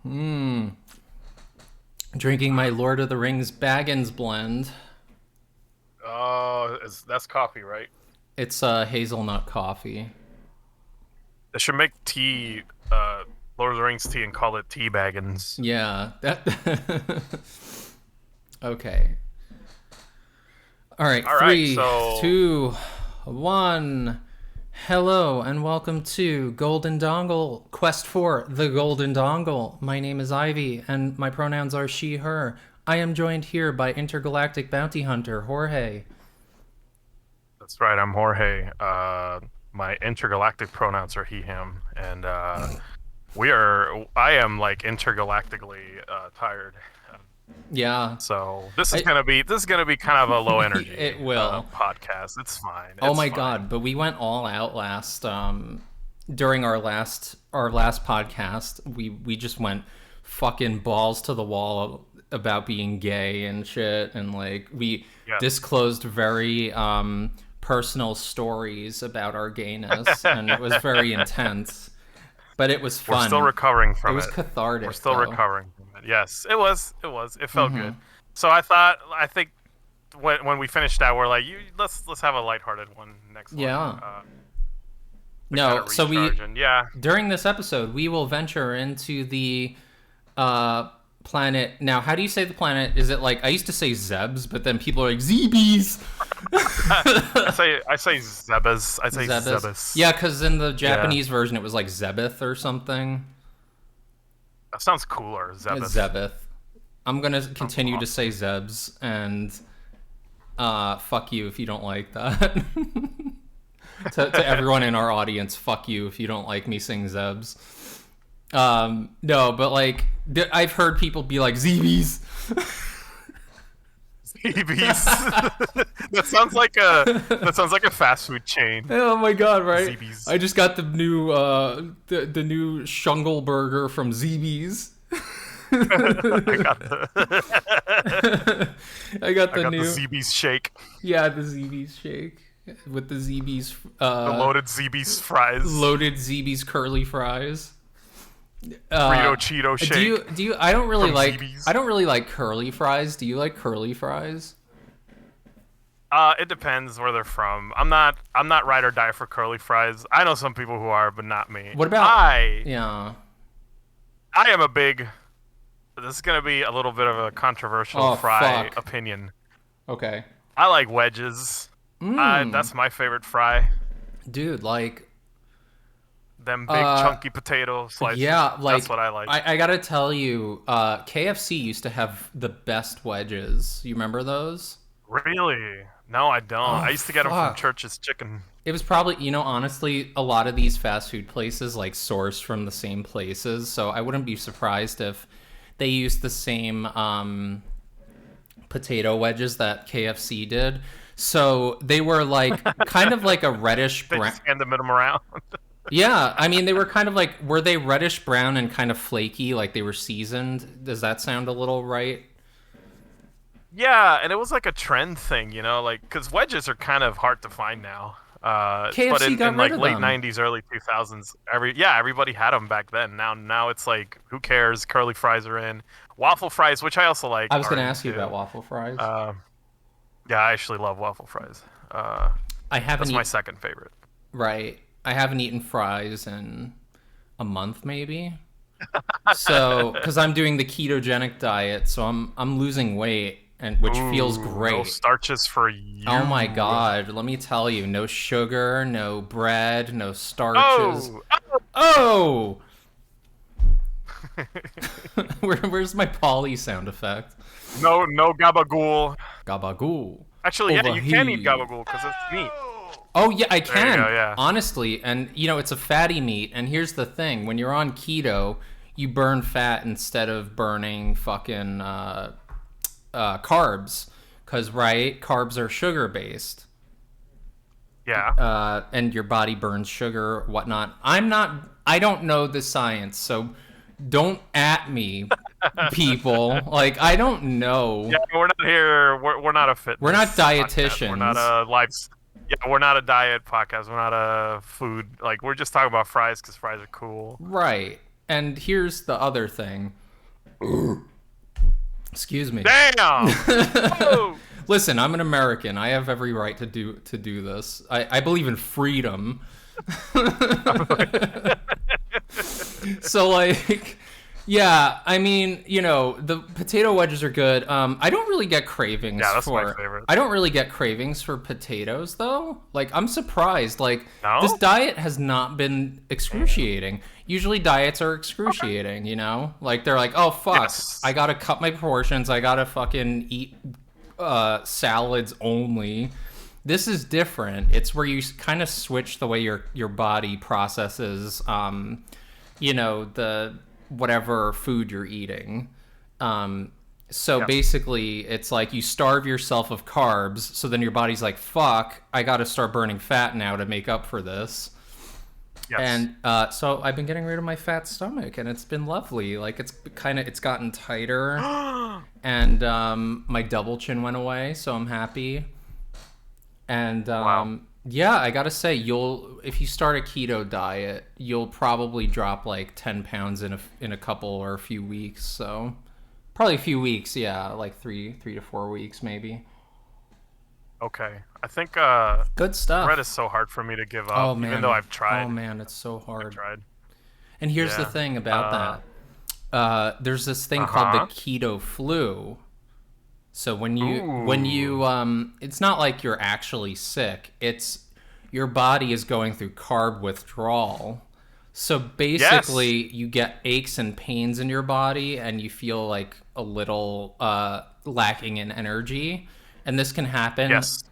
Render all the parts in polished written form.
Drinking my Lord of the Rings Baggins blend. Oh, that's coffee, right? It's hazelnut coffee. They should make tea, Lord of the Rings tea, and call it tea baggins. Yeah. Okay. All right. All right, Three, so 2, 1. Hello and welcome to Golden Dongle, Quest for the Golden Dongle. My name is Ivy and my pronouns are she, her. I am joined here by intergalactic bounty hunter Jorge. that's right. I'm Jorge. My intergalactic pronouns are he, him, and I am like intergalactically tired. Yeah. So this is gonna be kind of a low energy It will. podcast. It's fine. Oh It's my fine. god, but we went all out last during our last podcast. We just went fucking balls to the wall about being gay and shit, and like we Yes. disclosed very personal stories about our gayness, and it was very intense. But it was fun. We're still recovering from it was it. cathartic. We're still though. recovering from it. Yes, it was. It was. It felt good. So I think when we finished that, we're like, let's have a lighthearted one next one. Yeah. To No, kinda so we recharge, and yeah. during this episode we will venture into the planet. Now, how do you say the planet? Is it like I used to say ZEEBEEZ, but then people are like ZEEBEEZ. I say ZEEBEEZ. I say ZEEBEEZ. Yeah, because in the Japanese version it was like Zebeth or something. That sounds cooler. ZEEBEEZ. Zebeth. I'm gonna continue to say Zebs, and fuck you if you don't like that. to everyone in our audience, fuck you if you don't like me saying Zebs. No, but like I've heard people be like ZEEBEEZ. ZEEBEEZ. That sounds like a fast food chain. Oh my god, right? ZEEBEEZ. I just got the new the new Shungle burger from ZEEBEEZ. I got the I got the new ZEEBEEZ shake. Yeah, the ZEEBEEZ shake with the ZEEBEEZ The loaded ZEEBEEZ fries. loaded ZEEBEEZ curly fries. Burrito Cheeto shake. Do you I don't really from like ZEEBEEZ. I don't really like curly fries. Do you like curly fries? It depends where they're from. I'm not ride or die for curly fries. I know some people who are, but not me. What about I Yeah. am a big. This is gonna be a little bit of a controversial Oh, fry fuck. opinion. Okay. I like wedges. That's my favorite fry. Dude, like Them big chunky potato slices. yeah, like that's what I like. I gotta tell you, KFC used to have the best wedges. You remember those? Really? No, I don't. I used to get them from fuck. Church's Chicken. It was probably, honestly, a lot of these fast food places like source from the same places, so I wouldn't be surprised if they used the same potato wedges that KFC did. So they were like kind of like a reddish They brown. just hand them around. Yeah, I mean they were kind of like, were they reddish brown and kind of flaky, like they were seasoned? Does that sound a little right? Yeah, and it was like a trend thing, like because wedges are kind of hard to find now. KFC but in, got in like rid of late them. '90s, early 2000s, everybody had them back then. Now it's like who cares? Curly fries are in, waffle fries, which I also like. I was are going to in ask you too. about waffle fries. Yeah, I actually love waffle fries. I haven't That's my eaten, second favorite. right. I haven't eaten fries in a month maybe. So, cuz I'm doing the ketogenic diet, so I'm losing weight, and which feels Ooh, great. No starches for you. Oh my god, let me tell you, no sugar, no bread, no starches. Oh! Oh! Where's my Polly sound effect? No gabagool. Gabagool. Actually, yeah, you can eat Overheat. gabagool because it's meat. Oh yeah, I you can. go, yeah. Honestly, and it's a fatty meat. And here's the thing: when you're on keto, you burn fat instead of burning fucking carbs, because carbs are sugar based. Yeah. And your body burns sugar, whatnot. I don't know the science, so don't at me, people. Like, I don't know. Yeah, we're not here. We're not a fitness. We're not podcast. dietitians. We're not a life. Yeah, we're not a diet podcast. We're not a food. Like, we're just talking about fries because fries are cool. Right. And here's the other thing. Excuse me. Damn. Whoa. Listen, I'm an American. I have every right to do this. I believe in freedom. So like, yeah, I mean, you know, the potato wedges are good. I don't really get cravings Yeah, that's for. my favorite. I don't really get cravings for potatoes though. Like, I'm surprised. Like, No? this diet has not been excruciating. Usually diets are excruciating, you know? Like, they're like, oh fuck, Yes. I gotta cut my portions. I gotta fucking eat salads only. This is different. It's where you kind of switch the way your body processes, you know, the whatever food you're eating. So basically, it's like you starve yourself of carbs, so then your body's like, fuck, I gotta start burning fat now to make up for this. Yes. And so I've been getting rid of my fat stomach, and it's been lovely. Like, it's gotten tighter, and my double chin went away, so I'm happy. And Wow. yeah, I gotta say, if you start a keto diet, you'll probably drop like 10 pounds in a couple or a few weeks. So probably a few weeks, yeah, like three to 4 weeks maybe. Okay. I think Good stuff. bread is so hard for me to give up, Oh man, even though I've tried. Oh man, it's so hard. Tried. And here's the Yeah. thing about that. There's this thing called the keto flu. So when you it's not like you're actually sick. It's your body is going through carb withdrawal. So basically you get aches and pains in your body, and you feel like a little lacking in energy. And this can happen. Yes.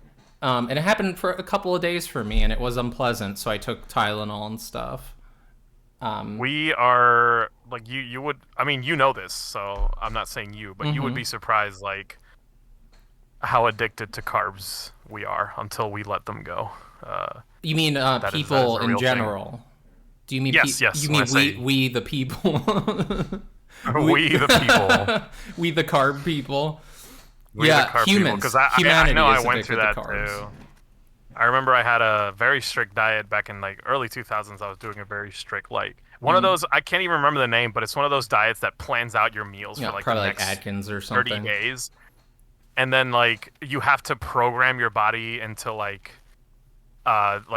And it happened for a couple of days for me, and it was unpleasant. So I took Tylenol and stuff. We are like you would, I mean, you know this, so I'm not saying you, but you would be surprised like how addicted to carbs we are until we let them go. You mean that is people a in real general? Do you mean Yes, yes, you when mean I say- we the people? We the people. We the carb people. We Yeah, the carb humans. Because I Humanity know I is went through addicted that to carbs. too. I remember I had a very strict diet back in like early 2000s. I was doing a very strict, like one of those, I can't even remember the name, but it's one of those diets that plans out your meals Yeah, for like the probably like next Atkins or 30 something. days. And then like you have to program your body into like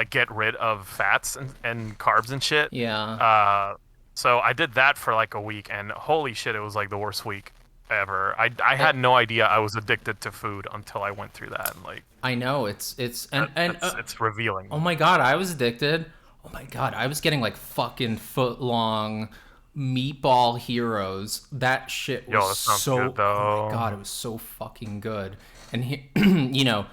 get rid of fats and carbs and shit. Yeah. So I did that for like a week, and holy shit, it was like the worst week ever. I had no idea I was addicted to food until I went through that. And like I know it's it's revealing. oh my god, I was addicted. Oh my god, I was getting like fucking foot long meatball heroes. That shit was that sounds so good, though. oh my god, it was so fucking good. And you know,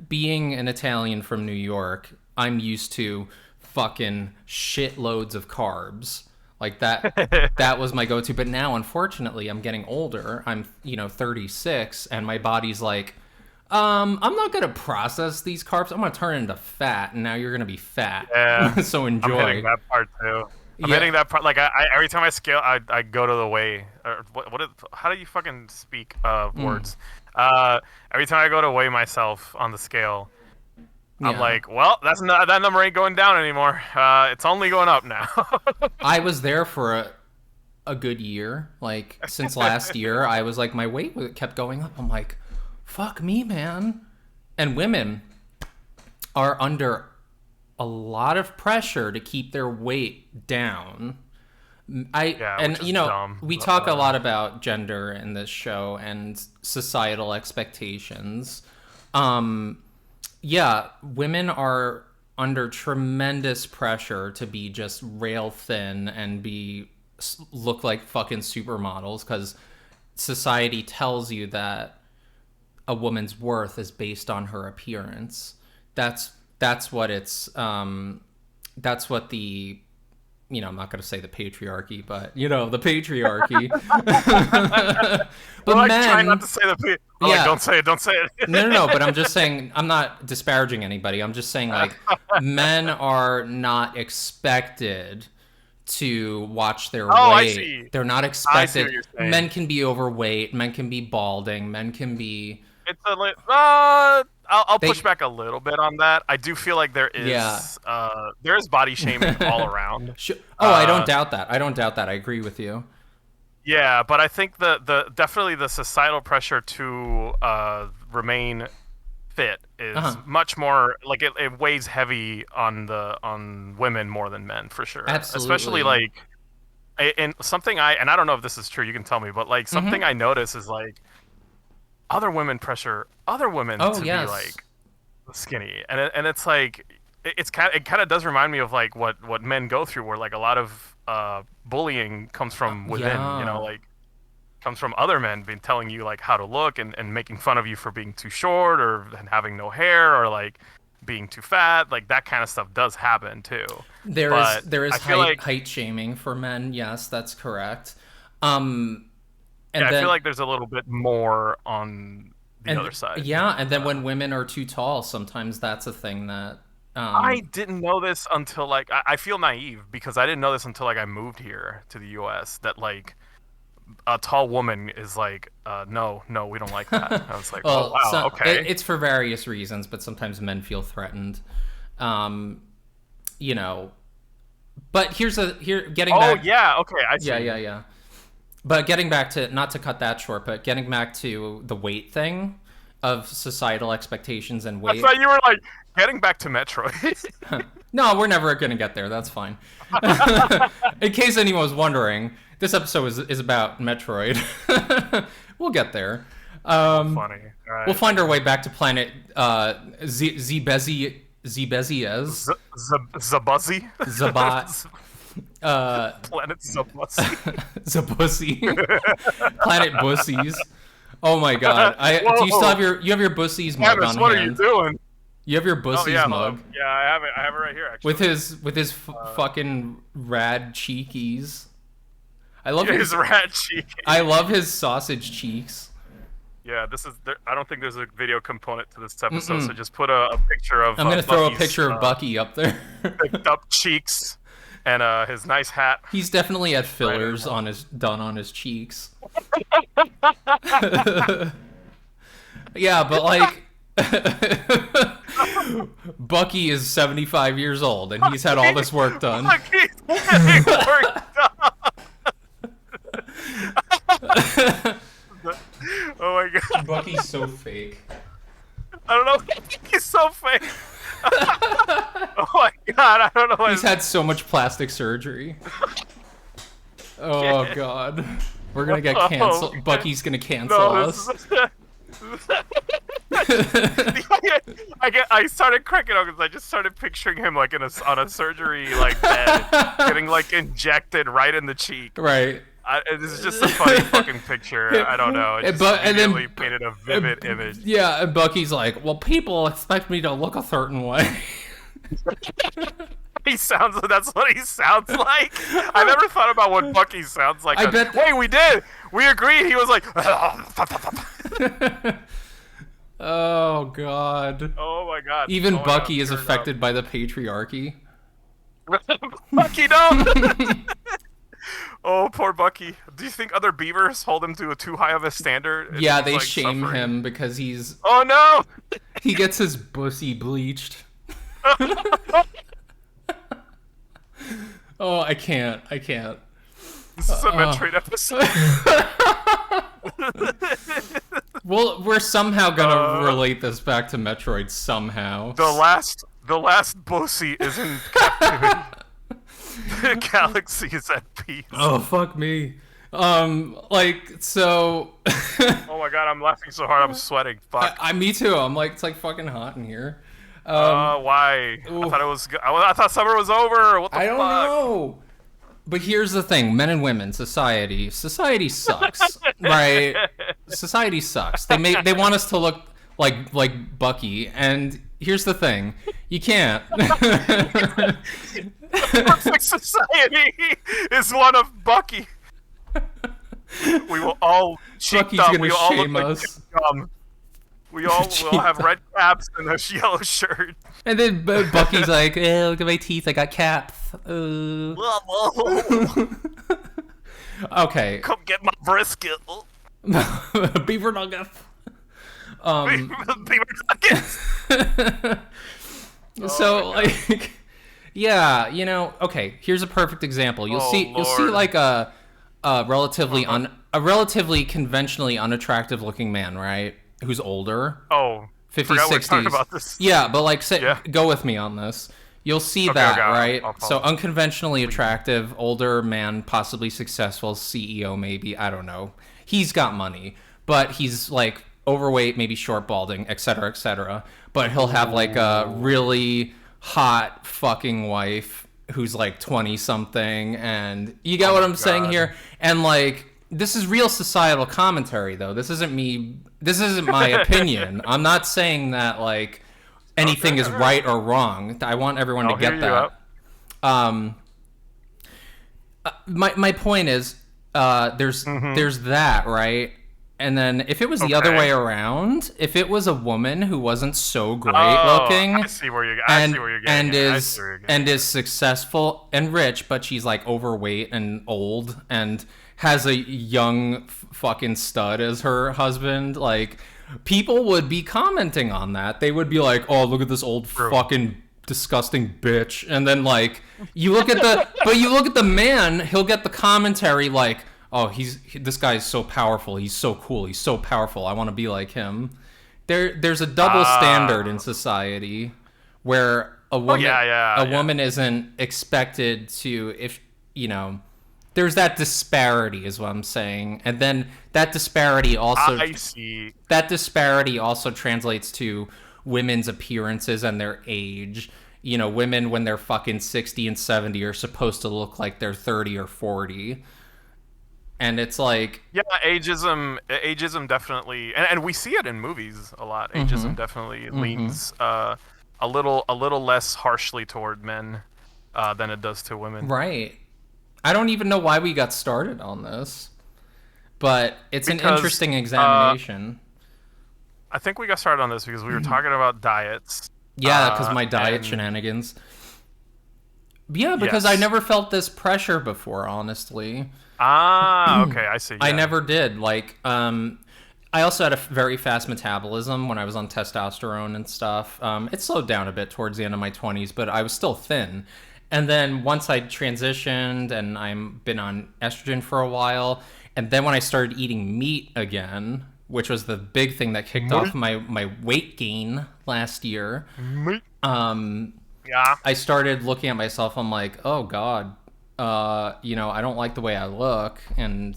being an Italian from New York, I'm used to fucking shitloads of carbs. Like that was my go-to. But now, unfortunately, I'm getting older. I'm, 36, and my body's like, I'm not gonna process these carbs. I'm gonna turn it into fat, and now you're gonna be fat. Yeah. So I'm enjoy. hitting that part too. I'm Yeah. hitting that part. Like I every time I scale, I go to the weigh. Or how do you fucking speak words? Every time I go to weigh myself on the scale, I'm Yeah. like, well, that number ain't going down anymore. It's only going up now. I was there for a good year. Like, since last year, I was like, my weight kept going up. I'm like, fuck me, man. And women are under a lot of pressure to keep their weight down. which is dumb, we but, talk a lot about gender in this show and societal expectations. Yeah, women are under tremendous pressure to be just rail thin and look like fucking supermodels, because society tells you that a woman's worth is based on her appearance. That's what it's that's what the I'm not going to say the patriarchy, but the patriarchy. But like, men try not to say the. Yeah. Like, don't say it. No, but I'm just saying, I'm not disparaging anybody. I'm just saying, like, men are not expected to watch their weight. I see. They're not I see expected. what you're saying. Men can be overweight. Men can be balding. Men can be. It's a I'll push back a little bit on that. I do feel like there is body shaming all around. I don't doubt that. I agree with you. Yeah, but I think the definitely the societal pressure to remain fit is much more like it weighs heavy on women more than men for sure. Absolutely. Especially like and something I don't know if this is true, you can tell me, but like something I notice is like other women pressure other women to be like skinny, and it's like it kind of does remind me of like what men go through, where like a lot of bullying comes from within, you know, like comes from other men being telling you like how to look and making fun of you for being too short or having no hair or like being too fat. Like that kind of stuff does happen too. There is height shaming for men. Yes, that's correct. And I feel like there's a little bit more on the other side. Yeah, and then when women are too tall, sometimes that's a thing that I didn't know this until like I feel naive because I didn't know this until like I moved here to the US, that like a tall woman is like no, we don't like that. I was like, well, oh wow, okay. It's for various reasons, but sometimes men feel threatened. You know, but getting back. Oh yeah, okay, I see. Yeah. But getting back to, not to cut that short, but getting back to the weight thing of societal expectations and weight. I thought you were like getting back to Metroid. No, we're never going to get there. That's fine. In case anyone was wondering, this episode is about Metroid. We'll get there. Funny. All right. We'll find our way back to planet ZEEBEEZ. Zabuzzy? Planet Zabuzzy. Zabussy. Planet Bussies. Oh my god. Do you still have your Bussies mug on hand? What are you doing? You have your Bussies mug. Yeah, I have it. I have it right here actually. With his fucking rad cheekies. I love his rad cheekies. I love his sausage cheeks. Yeah, I don't think there's a video component to this episode, so just put a picture of. I'm gonna throw a picture of Bucky up there. Picked up cheeks and his nice hat. He's definitely had fillers done on his cheeks. Yeah, but like Bucky is 75 years old and he's had all this work done. Bucky's getting work done. Oh my god. Bucky's so fake. I don't know. He's so fake. Oh my god, I don't know. He's had so much plastic surgery. Oh god. We're gonna get canceled. Okay. Bucky's gonna cancel us. I started cracking up because I just started picturing him like on a surgery like bed, getting like injected right in the cheek. Right. This is just a funny fucking picture. I don't know. It just really painted a vivid image. Yeah, and Bucky's like, well, people expect me to look a certain way. That's what he sounds like. I never thought about what Bucky sounds like. Wait, we did. We agreed. He was like. Oh god. Oh my god. Even Bucky is affected by the patriarchy. Bucky, don't. Oh, poor Bucky. Do you think other beavers hold him to too high of a standard? Yeah, they shame him because he's. Oh no! He gets his pussy bleached. Oh, I can't. This is a Metroid episode. Well, we're somehow gonna relate this back to Metroid somehow. The last pussy is in captivity. The galaxy is at peace. Oh, fuck me. Like, so... Oh my god, I'm laughing so hard I'm sweating. Fuck. Me too. I'm like, it's like fucking hot in here. Why? Ooh. I thought summer was over. What the fuck? I don't know. But here's the thing, men and women, society sucks, right? Society sucks. They want us to look like Bucky, and here's the thing, you can't. Perfect society is one of Bucky. We will all Bucky's up. Gonna we all shame look us. Like gum. We all have red caps and a yellow shirt. And then Bucky's like, look at my teeth, I got caps. Okay. Come get my brisket. Beaver nuggets. Um, They were talking. so my God. like, yeah, okay. Here's a perfect example. Oh You'll see Lord. like a relatively Uh-huh. a relatively conventionally unattractive looking man, right? Who's older, Oh, 50s, forgot we were talking 60s. about this. Yeah, but like, Yeah. go with me on this. You'll see Okay. Okay. that, right? I'll So follow. unconventionally Please. attractive, older man, possibly successful, CEO maybe. I don't know. He's got money, but he's like overweight, maybe short, balding, etc., etc. But he'll have like a Ooh. really hot fucking wife who's like 20 something, and you Oh get what my I'm saying God. here. And like, this is real societal commentary though. This isn't my opinion. I'm not saying that like Okay. anything is Okay. right or wrong. I want everyone to I'll hear get you out. that. um my point is, Mm-hmm. there's that, right? And then if it was the other Okay. way around, if it was a woman who wasn't so great Oh, I looking see where you're. I see and where you're getting at. I see where you're getting is at. successful and rich, but she's like overweight and old and has a young fucking stud as her husband, like, people would be commenting on that. They would be like, "Oh, look at this old True. fucking disgusting bitch." And then like, you look at the man, he'll get the commentary like, "Oh, this guy is so powerful. He's so cool. He's so powerful. I want to be like him." There's a double standard in Ah. society where Oh yeah, a yeah, yeah. woman isn't expected to, if there's that disparity is what I'm saying. And then I see. that disparity also translates to women's appearances and their age. Women when they're fucking 60 and 70 are supposed to look like they're 30 or 40. And it's like, Yeah, ageism definitely, and we see it in movies a lot. mm-hmm, Ageism definitely mm-hmm. leans a little less harshly toward men than it does to women. Right. I don't even know why we got started on this, but it's an Because interesting examination. I think we got started on this because we were talking about diets. Yeah, because my diet And shenanigans. Yeah, because I yes. never felt this pressure before, honestly. Ah, okay, I see. I Yeah. never did. Like, I also had a very fast metabolism when I was on testosterone and stuff. It slowed down a bit towards the end of my 20s, but I was still thin. And then once I transitioned and I've been on estrogen for a while, and then when I started eating meat again, which was the big thing that kicked off Meat. my weight gain last year, Meat. um, Yeah. I started looking at myself. I'm like, oh God, I don't like the way I look, and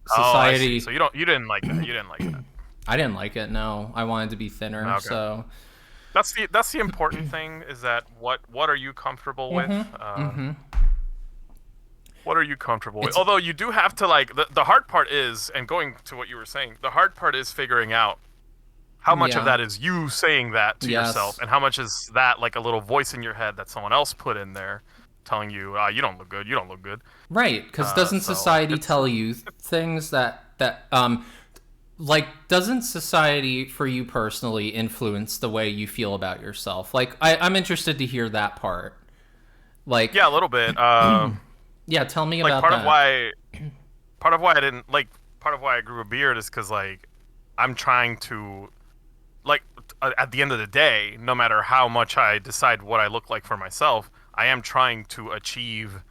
Oh, I see. society. So you didn't like that. You didn't like that. I didn't like it. No, I wanted to be thinner. Okay. So, That's the important thing is that what are you comfortable with? mm-hmm. What are you comfortable with? It's Although you do have to like the hard part is, and going to what you were saying, the hard part is figuring out how much of yeah, that is you saying that to yourself, yes, and how much is that like a little voice in your head that someone else put in there, telling you, you don't look good, you don't look good. right. Because doesn't So society tell you things like, doesn't society for you personally influence the way you feel about yourself? Like, I'm interested to hear that part. Like, yeah, a little bit. yeah, tell me Like about that. part of why I didn't like part of why I grew a beard is because like I'm trying to like at the end of the day, no matter how much I decide what I look like for myself, I am trying to achieve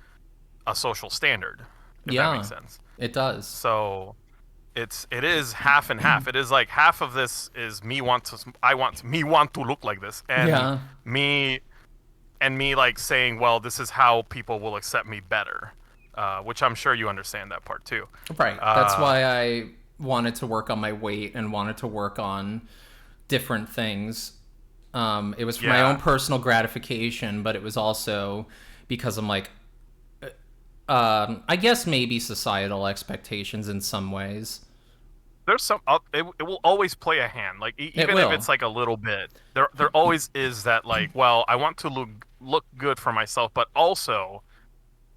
a social standard, if that makes Yeah, sense. it does. So it is half and half. It is like half of this is me want to look like this, Yeah, me me like saying, well, this is how people will accept me better, which I'm sure you understand that part too. right. That's Uh, why I wanted to work on my weight and wanted to work on different things. It was for my own yeah, personal gratification, but it was also because I'm like, I guess maybe societal expectations in some ways. there's some it will always play a hand. Like It even if will. it's like a little bit, there always is that like, well, I want to look good for myself, but also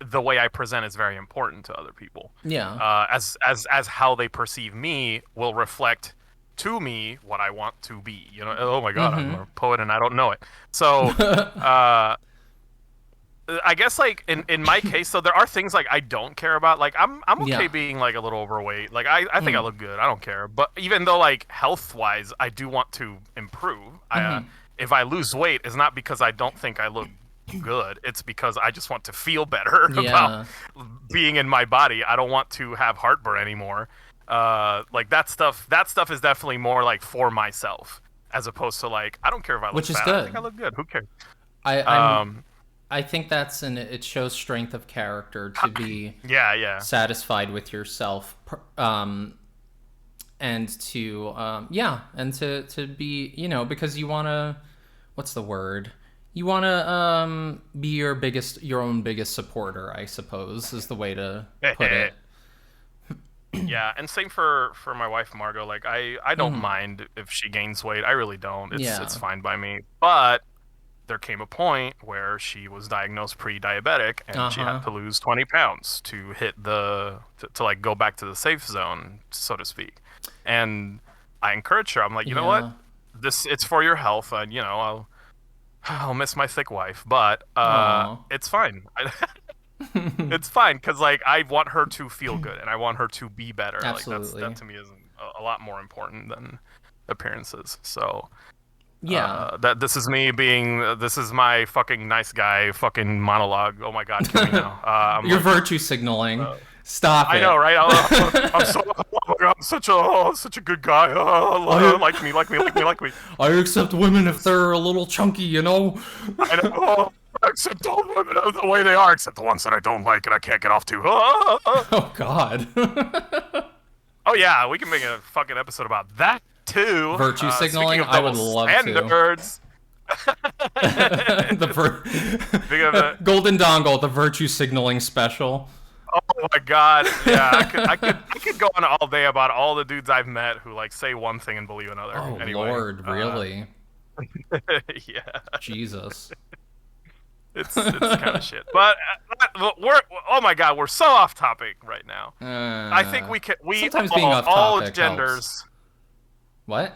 the way I present is very important to other people. Yeah. As how they perceive me will reflect to me what I want to be. You know, oh my God, I'm Mm-hmm. a poet and I don't know it. So, uh, I guess like in my case, so there are things like I don't care about. Like I'm okay Yeah. being like a little overweight. Like I think I look good. I don't care. But even though like health wise, I do want to improve. If I lose weight, it's not because I don't think I look good. It's because I just want to feel better about Yeah. being in my body. I don't want to have heartburn anymore. Like that stuff. That stuff is definitely more like for myself, as opposed to like I don't care if I look Which is fat. I think I good. look good. Who cares? I'm Um, I think it shows strength of character to be yeah. satisfied with yourself, and to be, because you want to, what's the word? You want to be your own biggest supporter, I suppose, is the way to put it. Yeah, and same for my wife Margot. Like I don't mind if she gains weight. I really don't. It's fine by me. But there came a point where she was diagnosed pre-diabetic and she had to lose 20 pounds to hit to like go back to the safe zone, so to speak. And I encouraged her. I'm like, you know what? It's for your health, and I'll miss my thick wife, but it's fine. It's fine because like I want her to feel good and I want her to be better. Absolutely. Like that to me is a lot more important than appearances. So Yeah. that this is me being this is my fucking nice guy fucking monologue. Oh my god, kill me now. You're virtue signaling. Stop it. I know, right? I'm so oh my god, I'm such a good guy. Like me. I accept women if they're a little chunky, I know. I accept all women the way they are, except the ones that I don't like and I can't get off to. Oh God. Oh yeah, we can make a fucking episode about that too. Virtue signaling. I would love and to. Nerds. Golden Dongle, the virtue signaling special. Oh my god, yeah, I could go on all day about all the dudes I've met who like say one thing and believe another. Oh anyway, Lord, really? Yeah, Jesus. it's kind of shit. But oh my god, we're so off topic right now. I think we sometimes being off all topic genders. Helps. What?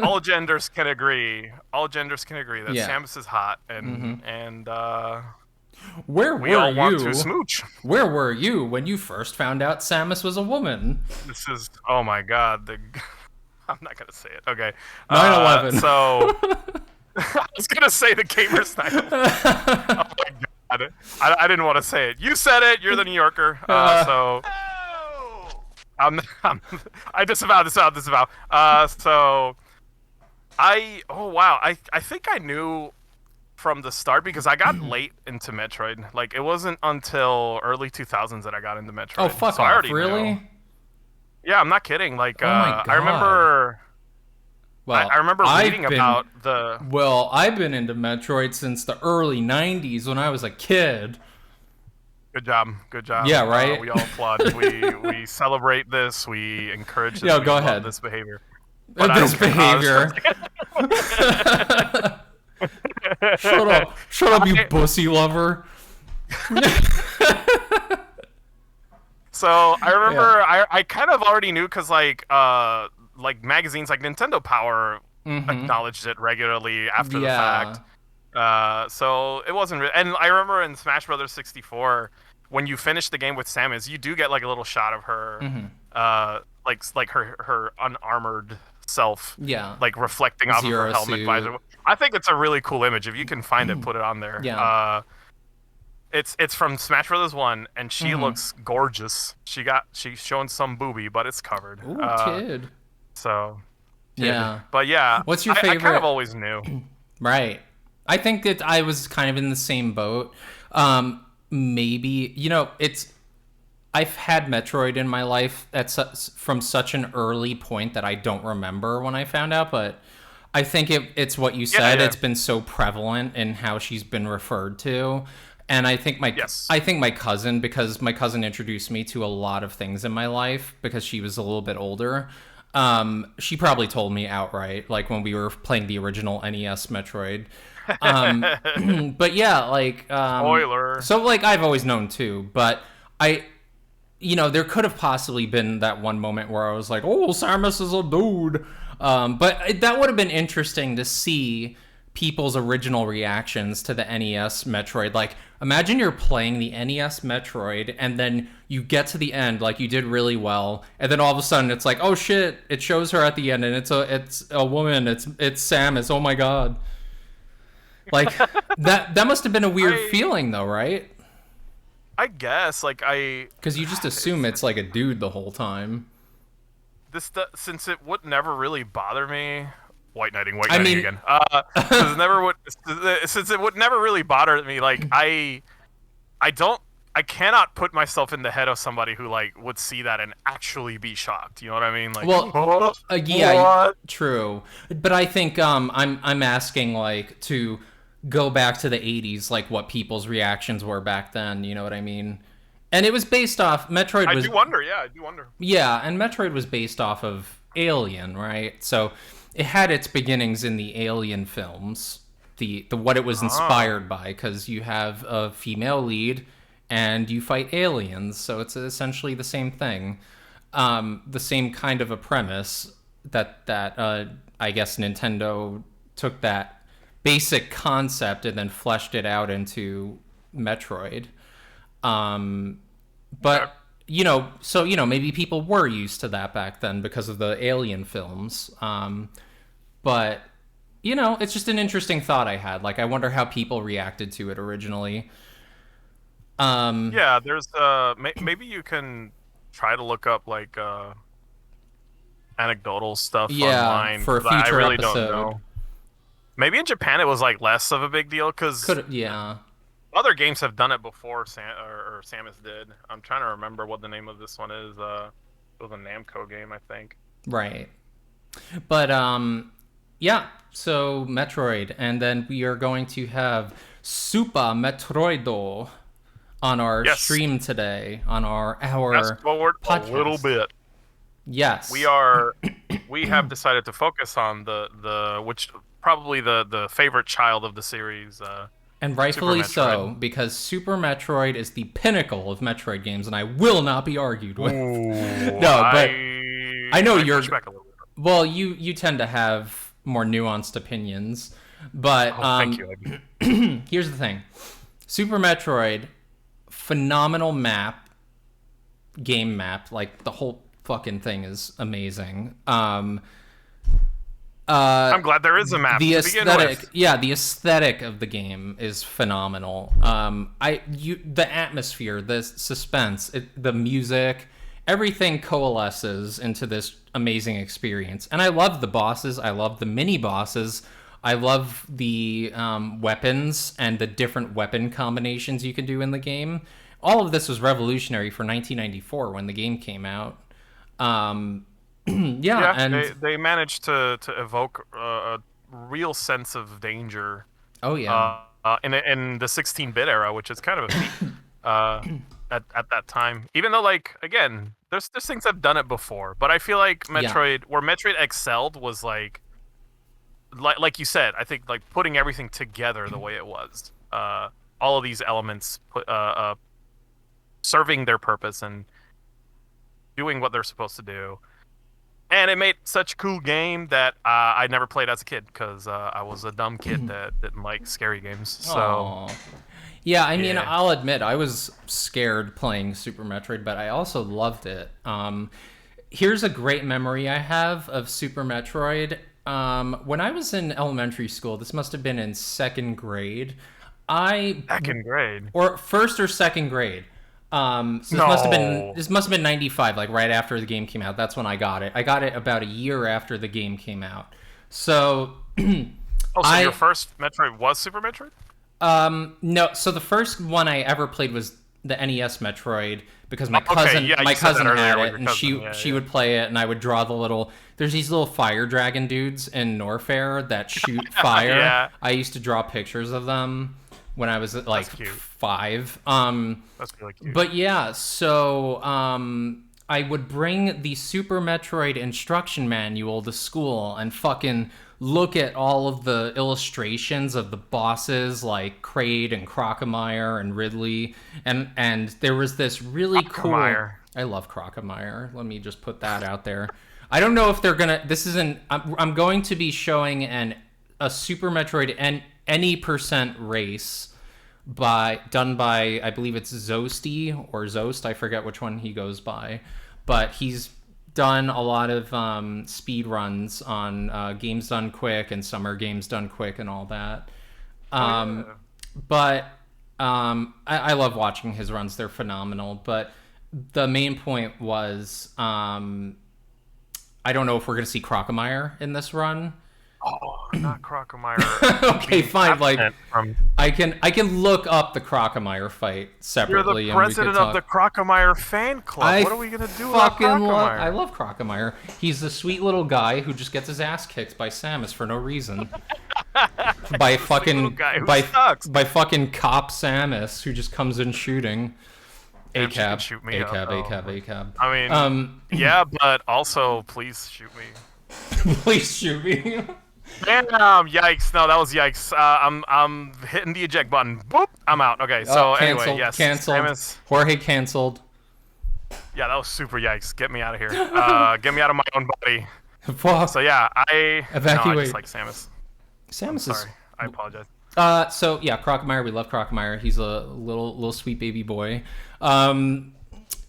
All genders can agree. All genders can agree that Samus is hot, and Where we were all you? want to smooch. Where were you when you first found out Samus was a woman? This is oh my god. I'm not gonna say it. Okay. 9/11. So I was gonna say the gamer's night. Oh my god. I didn't want to say it. You said it. You're the New Yorker. So I disavow. So I think I knew from the start because I got late into Metroid. Like it wasn't until early 2000s that I got into Metroid. Oh fuck so off! I already Really? knew. Yeah, I'm not kidding. Like Oh my God. I remember. Well, I remember reading about the. Well, I've been into Metroid since the early '90s when I was a kid. Good job. Yeah, right? We all applaud. We celebrate this. We encourage this. Yo, we go love ahead. This behavior. But This behavior. Shut up, you pussy lover. So I remember I kind of already knew because like magazines like Nintendo Power acknowledged it regularly after the fact. So it wasn't and I remember in Smash Brothers 64 when you finish the game with Samus, you do get like a little shot of her like her unarmored self like reflecting off of her helmet visor. I think it's a really cool image. If you can find it, put it on there. It's from Smash Brothers 1 and she looks gorgeous. She's showing some boobie, but it's covered. Ooh, kid. So yeah. But yeah. What's your favorite? I kind of always knew. Right. I think that I was kind of in the same boat. Maybe, I've had Metroid in my life from such an early point that I don't remember when I found out, but I think it's what you said. Yeah. It's been so prevalent in how she's been referred to. And I think my cousin, because my cousin introduced me to a lot of things in my life because she was a little bit older. She probably told me outright, like when we were playing the original NES Metroid. But yeah, like spoiler. So like I've always known too, but there could have possibly been that one moment where I was like, oh, Samus is a dude. But that would have been interesting to see people's original reactions to the NES Metroid. Like, imagine you're playing the NES Metroid and then you get to the end, like you did really well, and then all of a sudden it's like, oh shit, it shows her at the end and it's a woman, it's Samus, oh my god. Like, that must have been a weird feeling though, right? I guess, like, because you just assume it's like a dude the whole time. Since it would never really bother me. White knighting again. Since it would never really bother me. Like, I cannot put myself in the head of somebody who like would see that and actually be shocked. You know what I mean? Like, well, yeah, true. But I think I'm asking like to go back to the 80s, like what people's reactions were back then. You know what I mean? And it was based off Metroid. I do wonder. Yeah, and Metroid was based off of Alien, right? So it had its beginnings in the Alien films, the what it was inspired by, because you have a female lead and you fight aliens, so it's essentially the same thing, the same kind of a premise that I guess Nintendo took that basic concept and then fleshed it out into Metroid. But you know, so you know, maybe people were used to that back then because of the Alien films. But you know, it's just an interesting thought I had. Like, I wonder how people reacted to it originally. Yeah, there's maybe you can try to look up like anecdotal stuff online. For a future I really episode. Don't know. Maybe in Japan it was like less of a big deal because other games have done it before. Or Samus did. I'm trying to remember what the name of this one is. It was a Namco game, I think. Right. But yeah. So Metroid, and then we are going to have Super Metroido on our stream today, on our Fast forward podcast. A little bit. Yes. We have decided to focus on which probably the favorite child of the series. And rightfully so, because Super Metroid is the pinnacle of Metroid games, and I will not be argued with. Ooh, but I know you're. Well, you tend to have more nuanced opinions, but thank you. Here's the thing: Super Metroid, phenomenal game map, like the whole fucking thing is amazing. I'm glad there is a map. The aesthetic of the game is phenomenal. The atmosphere, the suspense, the music, everything coalesces into this amazing experience. And I love the bosses. I love the mini bosses. I love the weapons and the different weapon combinations you can do in the game. All of this was revolutionary for 1994 when the game came out. And they managed to evoke a real sense of danger. Oh yeah. In the 16-bit era, which is kind of a feat at that time. Even though, like, again, there's things I've done it before, but I feel like Metroid, where Metroid excelled, was like you said. I think like putting everything together the way it was. All of these elements serving their purpose and doing what they're supposed to do. And it made such a cool game that I never played as a kid because I was a dumb kid that didn't like scary games. So, aww. Yeah, I mean, I'll admit I was scared playing Super Metroid, but I also loved it. Here's a great memory I have of Super Metroid. When I was in elementary school, this must have been in second grade. Second grade? Or first or second grade. So this must have been 95, like right after the game came out. That's when I got it. I got it about a year after the game came out. So your first Metroid was Super Metroid? No, so the first one I ever played was the NES Metroid because my cousin had it, and she would play it, and I would draw there's these little fire dragon dudes in Norfair that shoot fire. Yeah. I used to draw pictures of them when I was like 5. That's really cute. But yeah, so I would bring the Super Metroid instruction manual to school and fucking look at all of the illustrations of the bosses like Kraid and Crocomire and Ridley, and there was this really cool. I love Crocomire. Let me just put that out there. I don't know if they're gonna. I'm going to be showing a Super Metroid and any percent race done by, I believe it's Zosty or Zost, I forget which one he goes by, but he's done a lot of speed runs on Games Done Quick and Summer Games Done Quick and all that. But I love watching his runs. They're phenomenal. But the main point was I don't know if we're going to see Crocomire in this run. Oh, not Crocomire. Okay, fine. Like, I can look up the Crocomire fight separately. You're the president of the Crocomire fan club. What are we gonna do about Crocomire? I love Crocomire. He's the sweet little guy who just gets his ass kicked by Samus for no reason. by fucking cop Samus who just comes in shooting. ACAB. Shoot me ACAB. I mean, yeah, but also please shoot me. Please shoot me. Damn! Yikes! No, that was yikes. I'm hitting the eject button. Boop! I'm out. Okay. So anyway, yes. Canceled. Samus. Jorge canceled. Yeah, that was super yikes. Get me out of here. Get me out of my own body. Fuck. So yeah, evacuate. No, I just like Samus. Samus is. Sorry, I apologize. So yeah, Crocomire. We love Crocomire. He's a little sweet baby boy.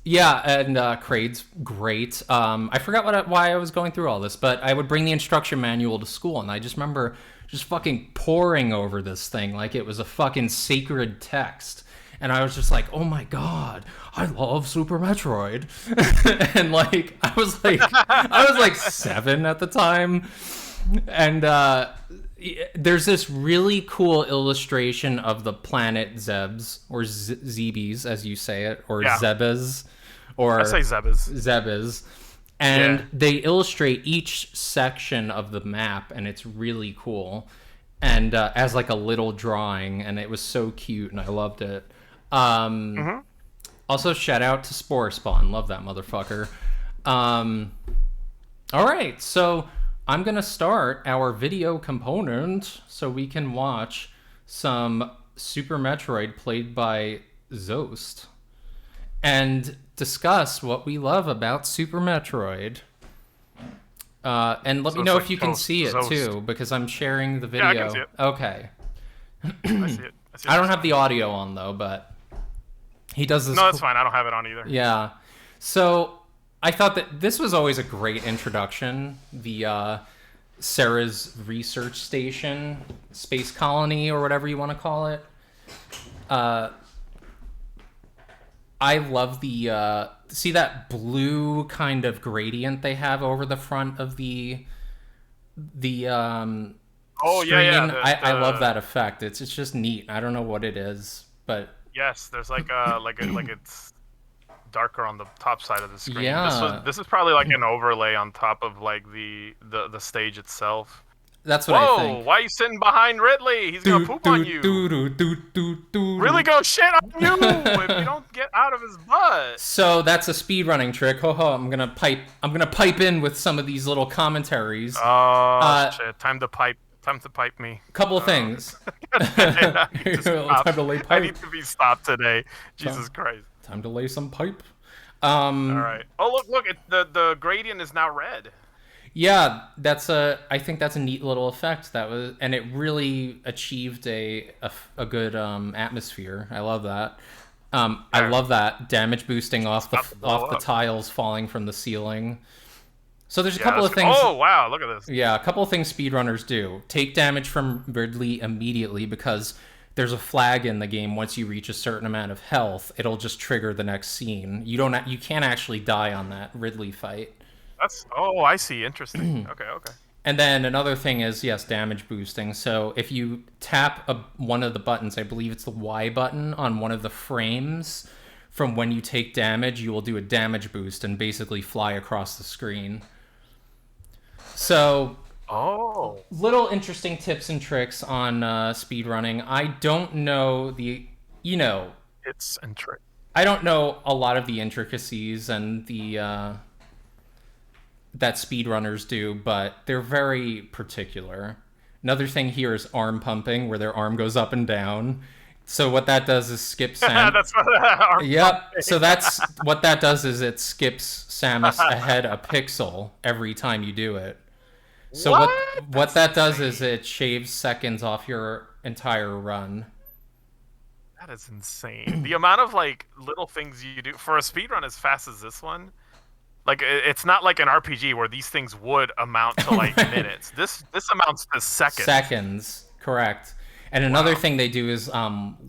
Yeah, and Kraid's great. I forgot why I was going through all this, but I would bring the instruction manual to school, and I just remember just fucking poring over this thing like it was a fucking sacred text. And I was just like, oh my god, I love Super Metroid. And like, I was like 7 at the time. And there's this really cool illustration of the planet Zebes, or ZEEBEEZ as you say it, or ZEEBEEZ, or I say ZEEBEEZ. ZEEBEEZ, and they illustrate each section of the map, and it's really cool, and as like a little drawing, and it was so cute, and I loved it. Also, shout out to Spore Spawn, love that motherfucker. All right, so I'm going to start our video component so we can watch some Super Metroid played by Zost and discuss what we love about Super Metroid. And let me know if you can see it too, because I'm sharing the video. Yeah, I can see it. Okay. I see it. I don't have the audio on though, but he does this. No, that's fine. I don't have it on either. Yeah. So I thought that this was always a great introduction. The Sarah's research station, space colony, or whatever you want to call it. I love the see that blue kind of gradient they have over the front of the screen. I love that effect. It's just neat. I don't know what it is, but yes, there's like it's darker on the top side of the screen. Yeah. This is probably like an overlay on top of like the stage itself. That's what I think. Whoa, why are you sitting behind Ridley? He's gonna poop on you. Really go shit on you if you don't get out of his butt. So that's a speedrunning trick. Ho ho, I'm gonna pipe in with some of these little commentaries. Oh shit, time to pipe me. Couple of things. Time to lay pipe. I need to be stopped today. Jesus Christ. Time to lay some pipe. All right. Oh look! The gradient is now red. Yeah, I think that's a neat little effect. And it really achieved a good atmosphere. I love that. I love that damage boosting off the tiles falling from the ceiling. So there's a couple of things. Oh wow! Look at this. Yeah, a couple of things speedrunners do. Take damage from Ridley immediately because there's a flag in the game. Once you reach a certain amount of health, it'll just trigger the next scene. You can't actually die on that Ridley fight. I see. Interesting. Okay. And then another thing is, yes, damage boosting. So if you tap one of the buttons, I believe it's the Y button on one of the frames, from when you take damage, you will do a damage boost and basically fly across the screen. So, little interesting tips and tricks on speedrunning. I don't know It's intricate. I don't know a lot of the intricacies and the that speedrunners do, but they're very particular. Another thing here is arm pumping, where their arm goes up and down. So what that does is skip Samus. That's what arm Yep. So that's what that does is it skips Samus ahead a pixel every time you do it. So what that does is it shaves seconds off your entire run. That is insane. The amount of like little things you do for a speedrun as fast as this one. Like it's not like an RPG where these things would amount to like Right. minutes. This amounts to seconds. Seconds, correct. And another thing they do is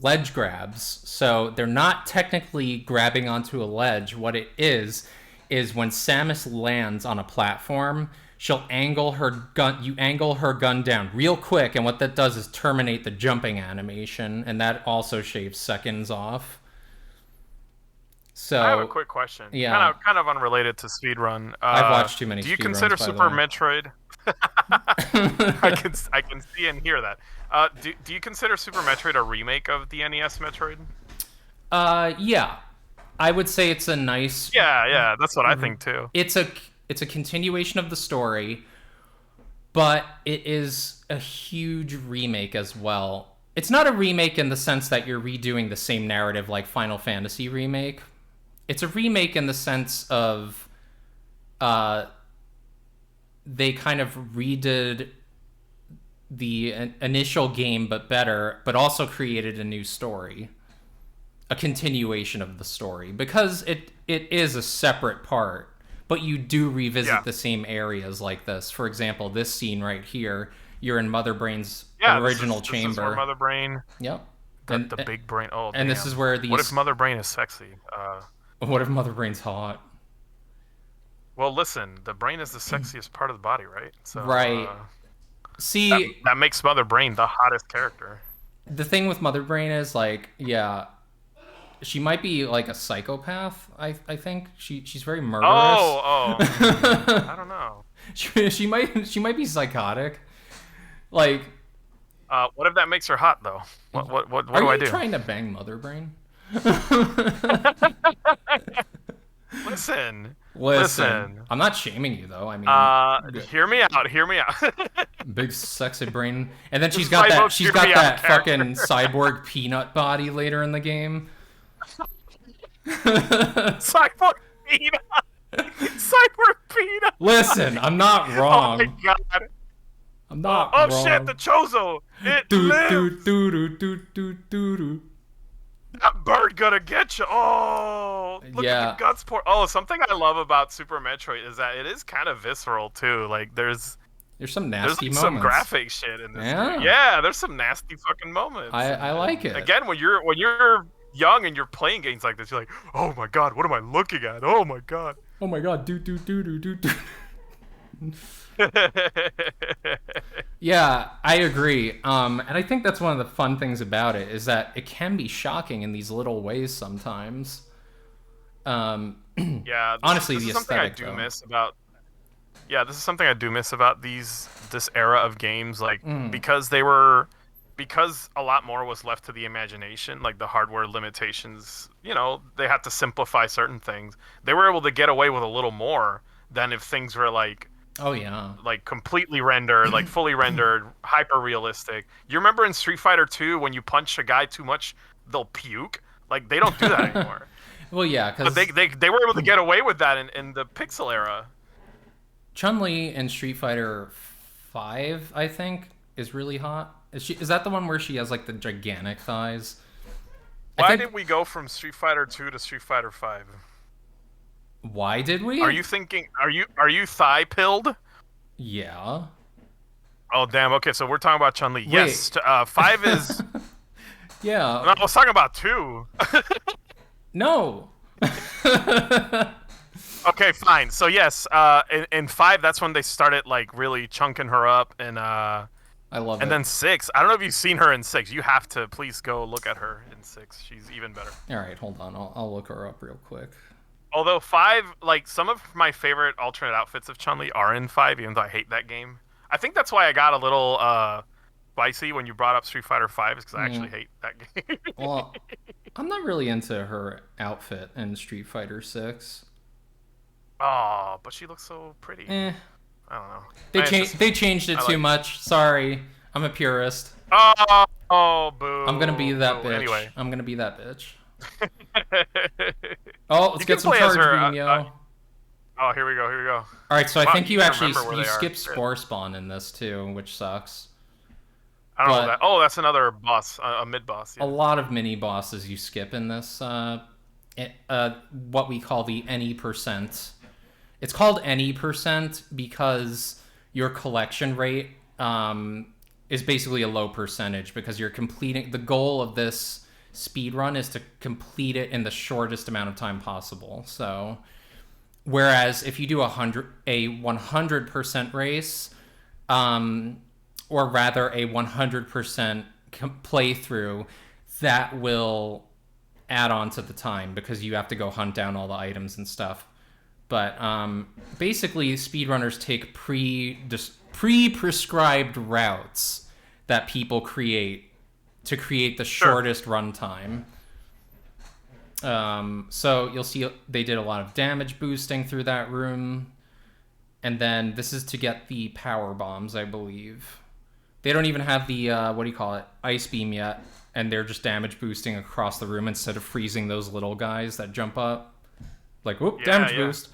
ledge grabs. So they're not technically grabbing onto a ledge. What it is when Samus lands on a platform, she'll angle her gun. You angle her gun down real quick, and what that does is terminate the jumping animation, and that also shaves seconds off. So I have a quick question. Yeah, kind of unrelated to speedrun. I've watched too many. Do you speedruns, consider by the Super way. Metroid? I can see and hear that. Do you consider Super Metroid a remake of the NES Metroid? Yeah, I would say it's a nice. Yeah, that's what I think too. It's a continuation of the story, but it is a huge remake as well. It's not a remake in the sense that you're redoing the same narrative like Final Fantasy Remake. It's a remake in the sense of they kind of redid the initial game but better, but also created a new story, a continuation of the story, because it is a separate part, but you do revisit the same areas like this. For example, this scene right here, you're in Mother Brain's original chamber. This is where Mother Brain. Yep. The big brain. Oh, and damn. This is where these. What if Mother Brain is sexy? What if Mother Brain's hot? Well, listen, the brain is the sexiest part of the body, right? So, right. See, that makes Mother Brain the hottest character. The thing with Mother Brain is like, yeah, she might be like a psychopath. I think she's very murderous. I don't know. she might be psychotic. Like, what if that makes her hot though? What do I do? Are you trying to bang Mother Brain? Listen. I'm not shaming you though. I mean, hear me out. Big sexy brain, and then she's got that fucking cyborg peanut body later in the game. Cyborg peanut. Listen, I'm not wrong. Oh my god. I'm not wrong. Oh shit, the Chozo. It lives. That bird gonna get you. Oh, look at the guts pour. Oh, something I love about Super Metroid is that it is kind of visceral too. Like there's some nasty moments. Some graphic shit in this. Yeah, there's some nasty fucking moments. I like it. Again, when you're young and you're playing games like this, you're like, oh my god, what am I looking at? Oh my god. Oh my god. Yeah, I agree. And I think that's one of the fun things about it is that it can be shocking in these little ways sometimes. Yeah, honestly, this the is something I do miss about. Yeah, this is something I do miss about this era of games, like because a lot more was left to the imagination, like the hardware limitations. You know, they had to simplify certain things. They were able to get away with a little more than if things were like. Oh yeah. Like completely rendered, like fully rendered, hyper realistic. You remember in Street Fighter 2 when you punch a guy too much, they'll puke? Like they don't do that anymore. Well, yeah, because they were able to get away with that in the pixel era. Chun-Li in Street Fighter 5, I think, is really hot. Is that the one where she has like the gigantic thighs? Why did we go from Street Fighter 2 to Street Fighter 5? Why did we? Are you thinking? Are you thigh pilled? Yeah. Oh damn. Okay, so we're talking about Chun-Li. Yes. 5 is. Yeah. No, I was talking about 2. No. Okay, fine. So yes, in 5, that's when they started like really chunking her up, and I love it. And then 6, I don't know if you've seen her in 6. You have to please go look at her in 6. She's even better. All right, hold on. I'll look her up real quick. Although 5, like some of my favorite alternate outfits of Chun-Li are in 5, even though I hate that game. I think that's why I got a little spicy when you brought up Street Fighter 5, is because I actually hate that game. Well, I'm not really into her outfit in Street Fighter 6. Oh, but she looks so pretty. I don't know. They changed it too much. Sorry, I'm a purist. Oh, boo. I'm gonna be that bitch. Anyway. I'm gonna be that bitch. Oh, let's get some charge beam, yo. Oh, here we go. Here we go. All right, so I Wow, think you you can actually remember where you they are. skip spore spawn in this too, which sucks. I don't know that. But Oh, that's another boss, a mid boss. a Yeah. lot of mini bosses you skip in this. What we call the any percent. It's called any percent because your collection rate is basically a low percentage because you're completing. The goal of this speed run is to complete it in the shortest amount of time possible. So, whereas if you do a 100% race, or rather a 100% playthrough, that will add on to the time because you have to go hunt down all the items and stuff. But basically, speedrunners take pre-prescribed routes that people create to create the shortest runtime. So you'll see they did a lot of damage boosting through that room. And then this is to get the power bombs, I believe. They don't even have the, what do you call it, ice beam yet. And they're just damage boosting across the room instead of freezing those little guys that jump up. Like, whoop, damage boost.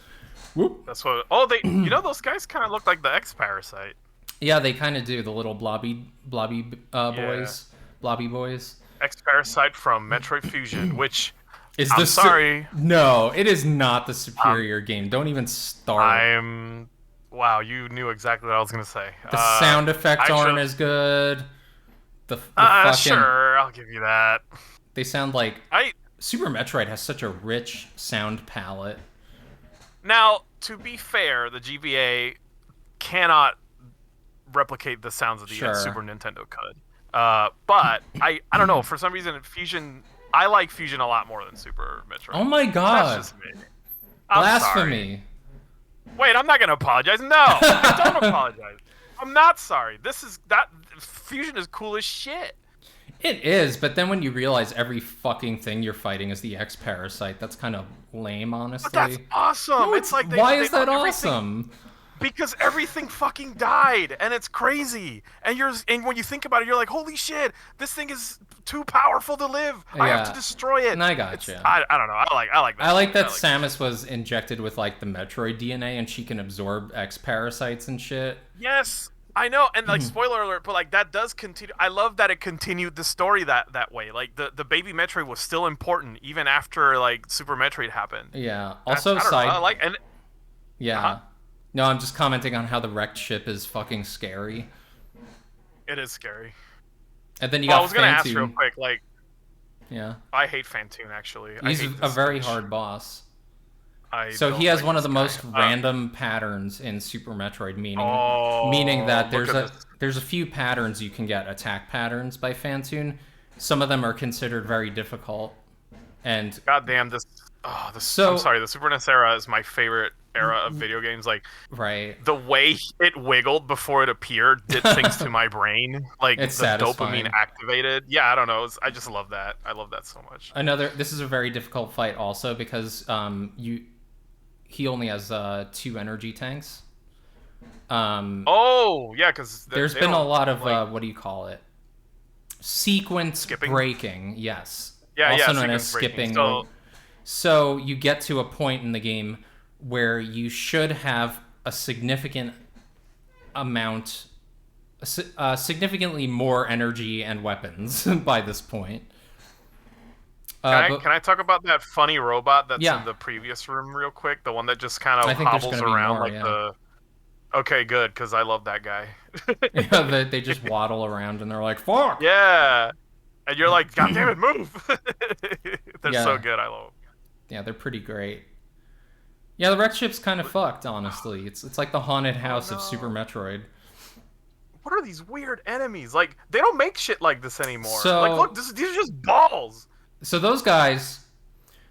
Whoop. That's what. Oh, they. You know, those guys kind of look like the X Parasite. Yeah, they kind of do. The little blobby boys. Blobby boys. X Parasite from Metroid Fusion, which. Is I'm sorry. No, it is not the superior game. Don't even start. Wow, you knew exactly what I was gonna say. The sound effects aren't as good. The fucking... Sure, I'll give you that. They sound like Super Metroid has such a rich sound palette. Now, to be fair, the GBA cannot replicate the sounds of the Super Nintendo could. But I don't know. For some reason, Fusion. I like Fusion a lot more than Super Metroid. Oh my god! That's just me. Blasphemy. Sorry. Wait, I'm not gonna apologize. No, I don't apologize. I'm not sorry. Fusion is cool as shit. It is, but then when you realize every fucking thing you're fighting is the X Parasite, that's kind of lame, honestly. But that's awesome. No, it's like why is that awesome? Because everything fucking died, and it's crazy. And when you think about it, you're like, holy shit, this thing is too powerful to live. Yeah. I have to destroy it. And I gotcha. I don't know. I like that. I like that Samus was injected with like the Metroid DNA, and she can absorb X Parasites and shit. Yes, I know. And like, spoiler alert, but like that does continue. I love that it continued the story that way. Like the baby Metroid was still important even after like Super Metroid happened. Yeah. Also, side. Yeah. Uh-huh. No, I'm just commenting on how the wrecked ship is fucking scary. It is scary. And then you got I was gonna ask real quick, like, yeah, I hate Fantoon actually. He's a very hard boss. So he has like one of the most random patterns in Super Metroid, meaning that there's a few patterns you can get, attack patterns by Fantoon. Some of them are considered very difficult, and goddamn I'm sorry, the Super NES era is my favorite era of video games. Like, right, the way it wiggled before it appeared did things to my brain. Like, it's the satisfying. dopamine activated. Yeah, I don't know. I just love that. I love that so much. This is a very difficult fight also because he only has 2 energy tanks. Oh yeah, because there's been a lot of what do you call it? Sequence breaking. Yes. Yeah, also known as skipping. So you get to a point in the game where you should have a significant amount, significantly more energy and weapons by this point. Can I talk about that funny robot that's in the previous room real quick? The one that just kind of hobbles around the... Okay, good, because I love that guy. Yeah, they just waddle around and they're like, fuck! Yeah! And you're like, God damn it, move! They're so good, I love them. Yeah, they're pretty great. Yeah, the wrecked ship's kind of fucked, honestly. It's like the haunted house of Super Metroid. What are these weird enemies? Like, they don't make shit like this anymore. So, like, look, these are just balls! So those guys,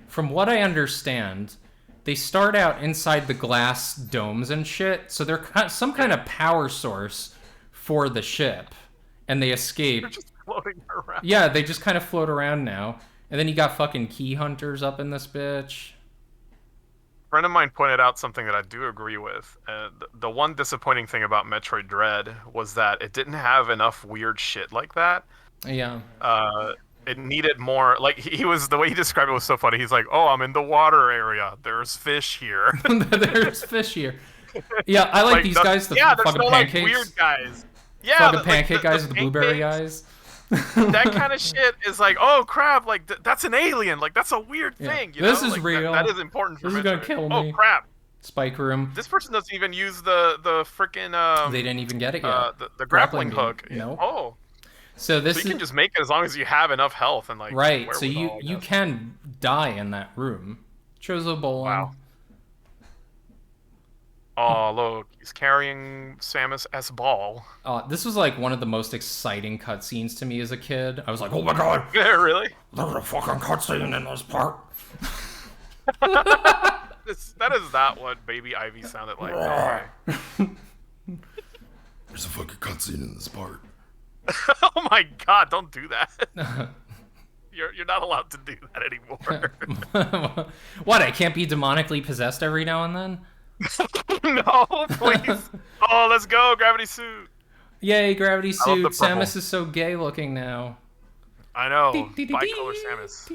from what I understand, they start out inside the glass domes and shit, so they're some kind of power source for the ship, and they escape. They're just floating around. Yeah, they just kind of float around now. And then you got fucking key hunters up in this bitch. A friend of mine pointed out something that I do agree with. The one disappointing thing about Metroid Dread was that it didn't have enough weird shit like that. Yeah. it needed more. Like he was the way he described it was so funny. He's like, "Oh, I'm in the water area. There's fish here." There's fish here. Yeah, I like these guys. The yeah, there's fucking no pancakes. like weird guys. Yeah, fucking pancake guys with the blueberry pancakes, eyes. that kind of shit is like, oh crap, like that's an alien. Like that's a weird thing. You This know? is like, real. That is important for This is gonna kill me. Oh crap. Spike room. This person doesn't even use the freaking They didn't even get it yet. The grappling hook. No. Oh. So this So you can just make it as long as you have enough health and like. right. So you can die in that room. Chozo bowling. Wow. Oh look, he's carrying Samus S ball. This was like one of the most exciting cutscenes to me as a kid. I was like, oh my god. Yeah, really? There's a fucking cutscene in this part. That is not what Baby Ivy sounded like. No There's a fucking cutscene in this part. oh my god, don't do that. You're not allowed to do that anymore. What, I can't be demonically possessed every now and then? no, please. Oh, let's go, gravity suit. Yay, gravity suit. Samus is so gay looking now. I know. Bicolor Samus.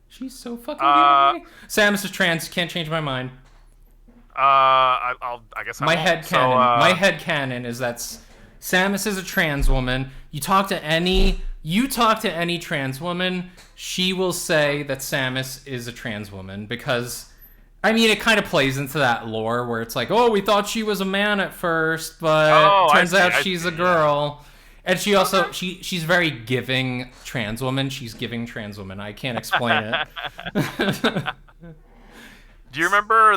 She's so fucking gay. Samus is trans. Can't change my mind. I guess my head canon is that Samus is a trans woman. You talk to any trans woman, she will say that Samus is a trans woman because, I mean, it kind of plays into that lore where it's like, oh, we thought she was a man at first, but turns out she's a girl. And she also she's very giving trans woman. She's giving trans woman. I can't explain it. Do you remember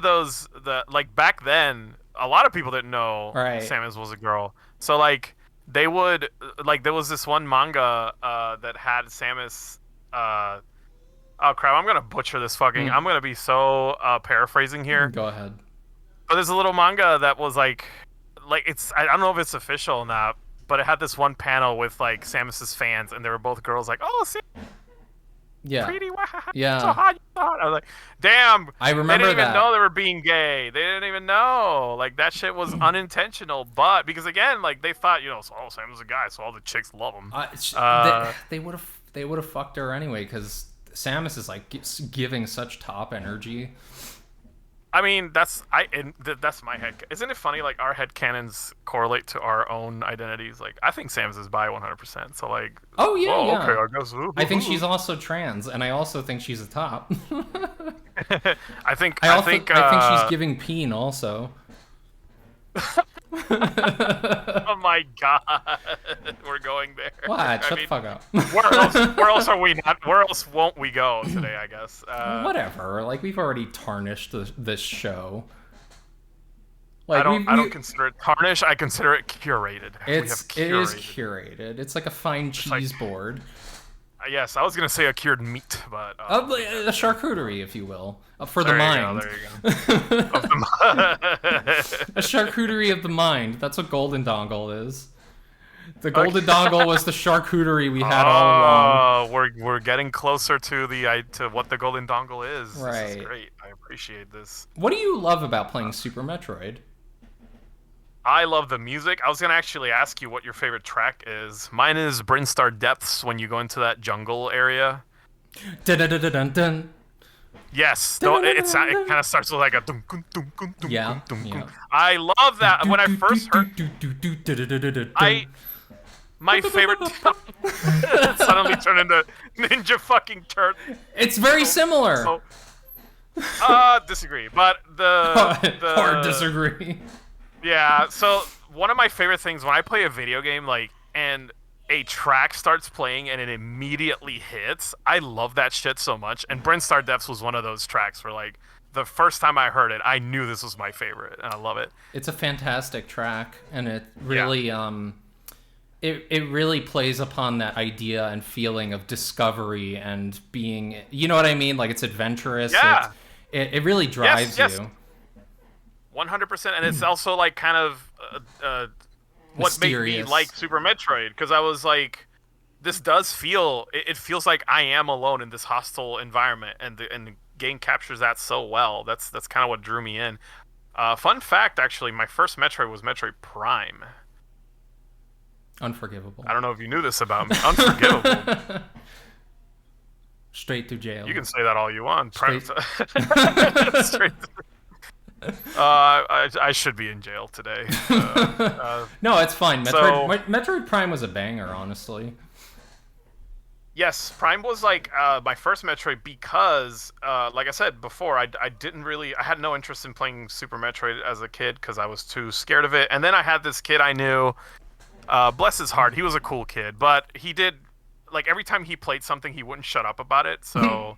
like back then? A lot of people didn't know Samus was a girl. So like they would like there was this one manga that had Samus. Oh crap! I'm gonna butcher this fucking. I'm gonna be so paraphrasing here. Go ahead. But there's a little manga that was like it's. I don't know if it's official or not, but it had this one panel with like Samus's fans, and they were both girls. Like, oh, yeah, pretty, yeah. So hot. I was like, damn. I remember they didn't even that. know they were being gay. They didn't even know. Like that shit was unintentional. But because again, like they thought, Samus a guy, so all the chicks love him. They would have fucked her anyway because Samus is like giving such top energy. I mean, that's my head. Isn't it funny? Like our head canons correlate to our own identities. Like I think Samus is bi 100%. So like, oh yeah, yeah. Okay, I guess. I think she's also trans, and I also think she's a top. I think she's giving peen also. Oh my god, we're going there. What? Shut the fuck up. Where else are we not? Where else won't we go today? I guess. Whatever. Like we've already tarnished this show. Like I don't consider it tarnished. I consider it curated. It is curated. It's like a fine cheese board. Yes, I was gonna say a cured meat, but a charcuterie, if you will, for the mind. There you go. A charcuterie of the mind. That's what Golden Dongle is. The Golden Dongle was the charcuterie we had all along. We're getting closer to what the Golden Dongle is. Right. This is great. I appreciate this. What do you love about playing Super Metroid? I love the music. I was going to actually ask you what your favorite track is. Mine is Brinstar Depths when you go into that jungle area. Dun dun dun dun dun. Yes. It kind of starts with like a dum dum dum dum dum yeah. dum. I love that. When I first heard my favorite suddenly turned into Ninja fucking Turtle. It's very similar. Disagree. But hard disagree. Yeah, so one of my favorite things when I play a video game, like, and a track starts playing and it immediately hits, I love that shit so much. And Brinstar Depths was one of those tracks where, like, the first time I heard it, I knew this was my favorite, and I love it. It's a fantastic track, and it really, it really plays upon that idea and feeling of discovery and being, you know what I mean? Like, it's adventurous. Yeah. It really drives you. 100%, and it's also like kind of what made me like Super Metroid, because I was like, this does feel it feels like I am alone in this hostile environment, and the game captures that so well. That's kind of what drew me in. Fun fact, actually, my first Metroid was Metroid Prime. Unforgivable. I don't know if you knew this about me. Unforgivable. Straight to jail. You can say that all you want. Straight. Straight I should be in jail today. No, it's fine. So- Metroid Prime was a banger, honestly. Yes, Prime was like my first Metroid because, like I said before, I had no interest in playing Super Metroid as a kid because I was too scared of it. And then I had this kid I knew, bless his heart, he was a cool kid, but he did, like every time he played something, he wouldn't shut up about it. So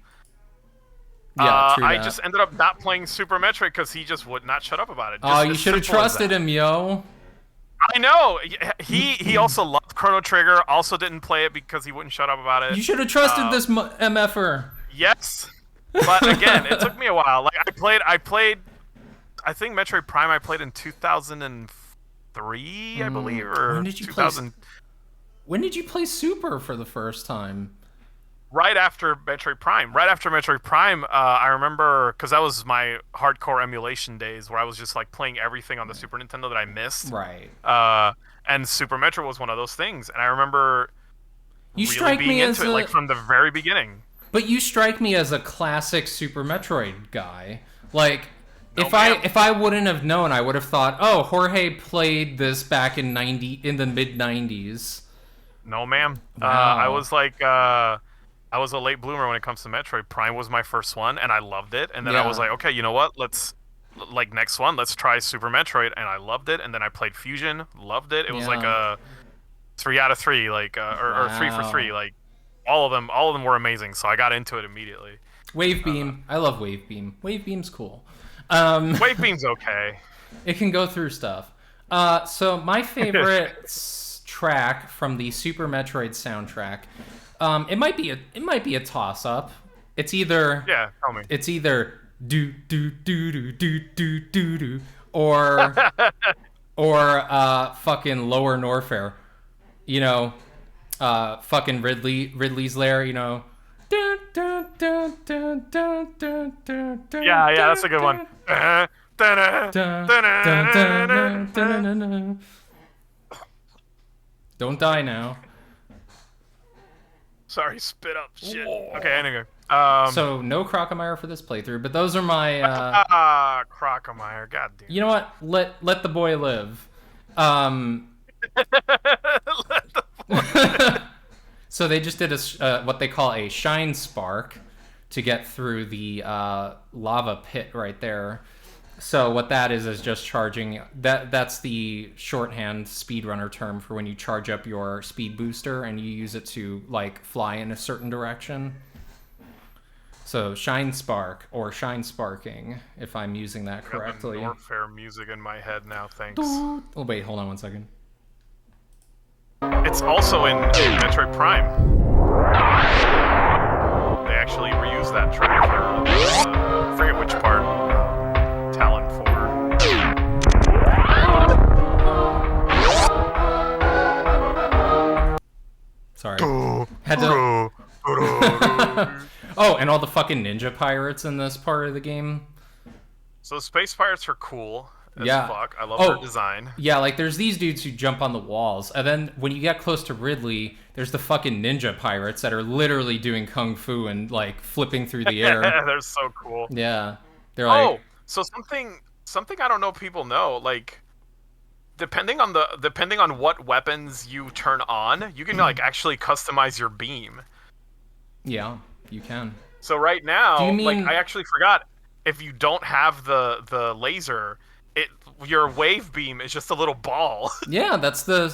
Yeah, true I that. just ended up not playing Super Metroid because he just would not shut up about it. Oh, Just you as should have simple as trusted that. him, yo. I know. He also loved Chrono Trigger. Also didn't play it because he wouldn't shut up about it. You should have trusted this MFer. Yes, but again, it took me a while. Like I played. I think Metroid Prime I played in 2003, I believe, or When did you 2000. When did you play Super for the first time? Right after Metroid Prime. Right after Metroid Prime, I remember because that was my hardcore emulation days where I was just like playing everything on the Super Nintendo that I missed. Right. And Super Metroid was one of those things, and I remember You really strike being me as into it like from the very beginning. But you strike me as a classic Super Metroid guy. Like, No, if ma'am. I wouldn't have known, I would have thought, oh, Jorge played this back in the mid 90s. No, ma'am. Wow. I was like, I was a late bloomer when it comes to Metroid. Prime was my first one, and I loved it. And then I was Yeah. like, okay, you know what? Let's next one. Let's try Super Metroid, and I loved it. And then I played Fusion, loved it. It was like Yeah. a 3 out of 3, like or 3 for 3. Wow. Like all of them were amazing. So I got into it immediately. Wave Beam. I love Wave Beam. Wave Beam's cool. Wave Beam's okay. It can go through stuff. So my favorite track from the Super Metroid soundtrack, it might be a toss up. It's either Tell me. It's either do do do do do do do do or fucking Lower Norfair. You know, fucking Ridley's Lair. You know. Yeah, that's a good one. Don't die now. Sorry, spit up shit. Okay, anyway. So no Crocomire for this playthrough, but those are my. Crocomire, goddamn. You know what? Let the boy live. So they just did a what they call a shine spark to get through the lava pit right there. So what that is just charging. That's the shorthand speedrunner term for when you charge up your speed booster and you use it to like fly in a certain direction. So shine spark or shine sparking, if I'm using that correctly. Got the Norfair music in my head now, thanks. Oh wait, hold on one second. It's also in Metroid Prime. They actually reused that track for, I forget which part, Talon 4. Sorry. Had to... Oh, and all the fucking ninja pirates in this part of the game. So Space Pirates are cool as Yeah. fuck. I love their design. Yeah, like there's these dudes who jump on the walls, and then when you get close to Ridley, there's the fucking ninja pirates that are literally doing kung fu and like flipping through the air. They're so cool. Yeah, they're like, Oh, so something I don't know people know, like depending on what weapons you turn on, you can like actually customize your beam. yeah, you can. So right now, Do you mean- like I actually forgot, if you don't have the laser, your wave beam is just a little ball. Yeah, that's the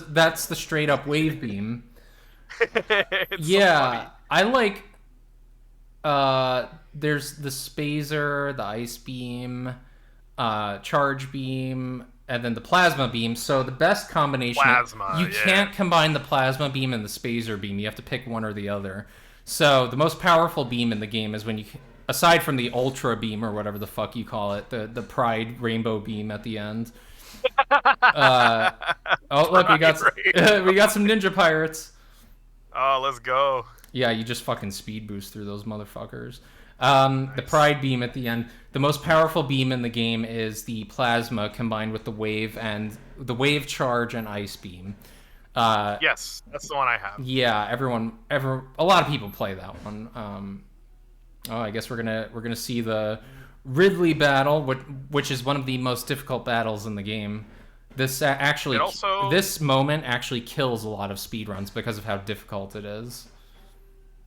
straight up wave beam. It's so Yeah, funny. I like. There's the Spazer, the ice beam, charge beam, and then the plasma beam. So the best combination. Plasma, You yeah. can't combine the plasma beam and the Spazer beam. You have to pick one or the other. So the most powerful beam in the game is when you, aside from the ultra beam or whatever the fuck you call it, the Pride rainbow beam at the end. Oh look, we got we got some ninja pirates. Oh, let's go. Yeah, you just fucking speed boost through those motherfuckers. The Pride beam at the end. The most powerful beam in the game is the plasma combined with the wave charge and ice beam. Yes, that's the one I have. Yeah, a lot of people play that one. I guess we're gonna see the Ridley battle, which is one of the most difficult battles in the game. This moment actually kills a lot of speedruns because of how difficult it is.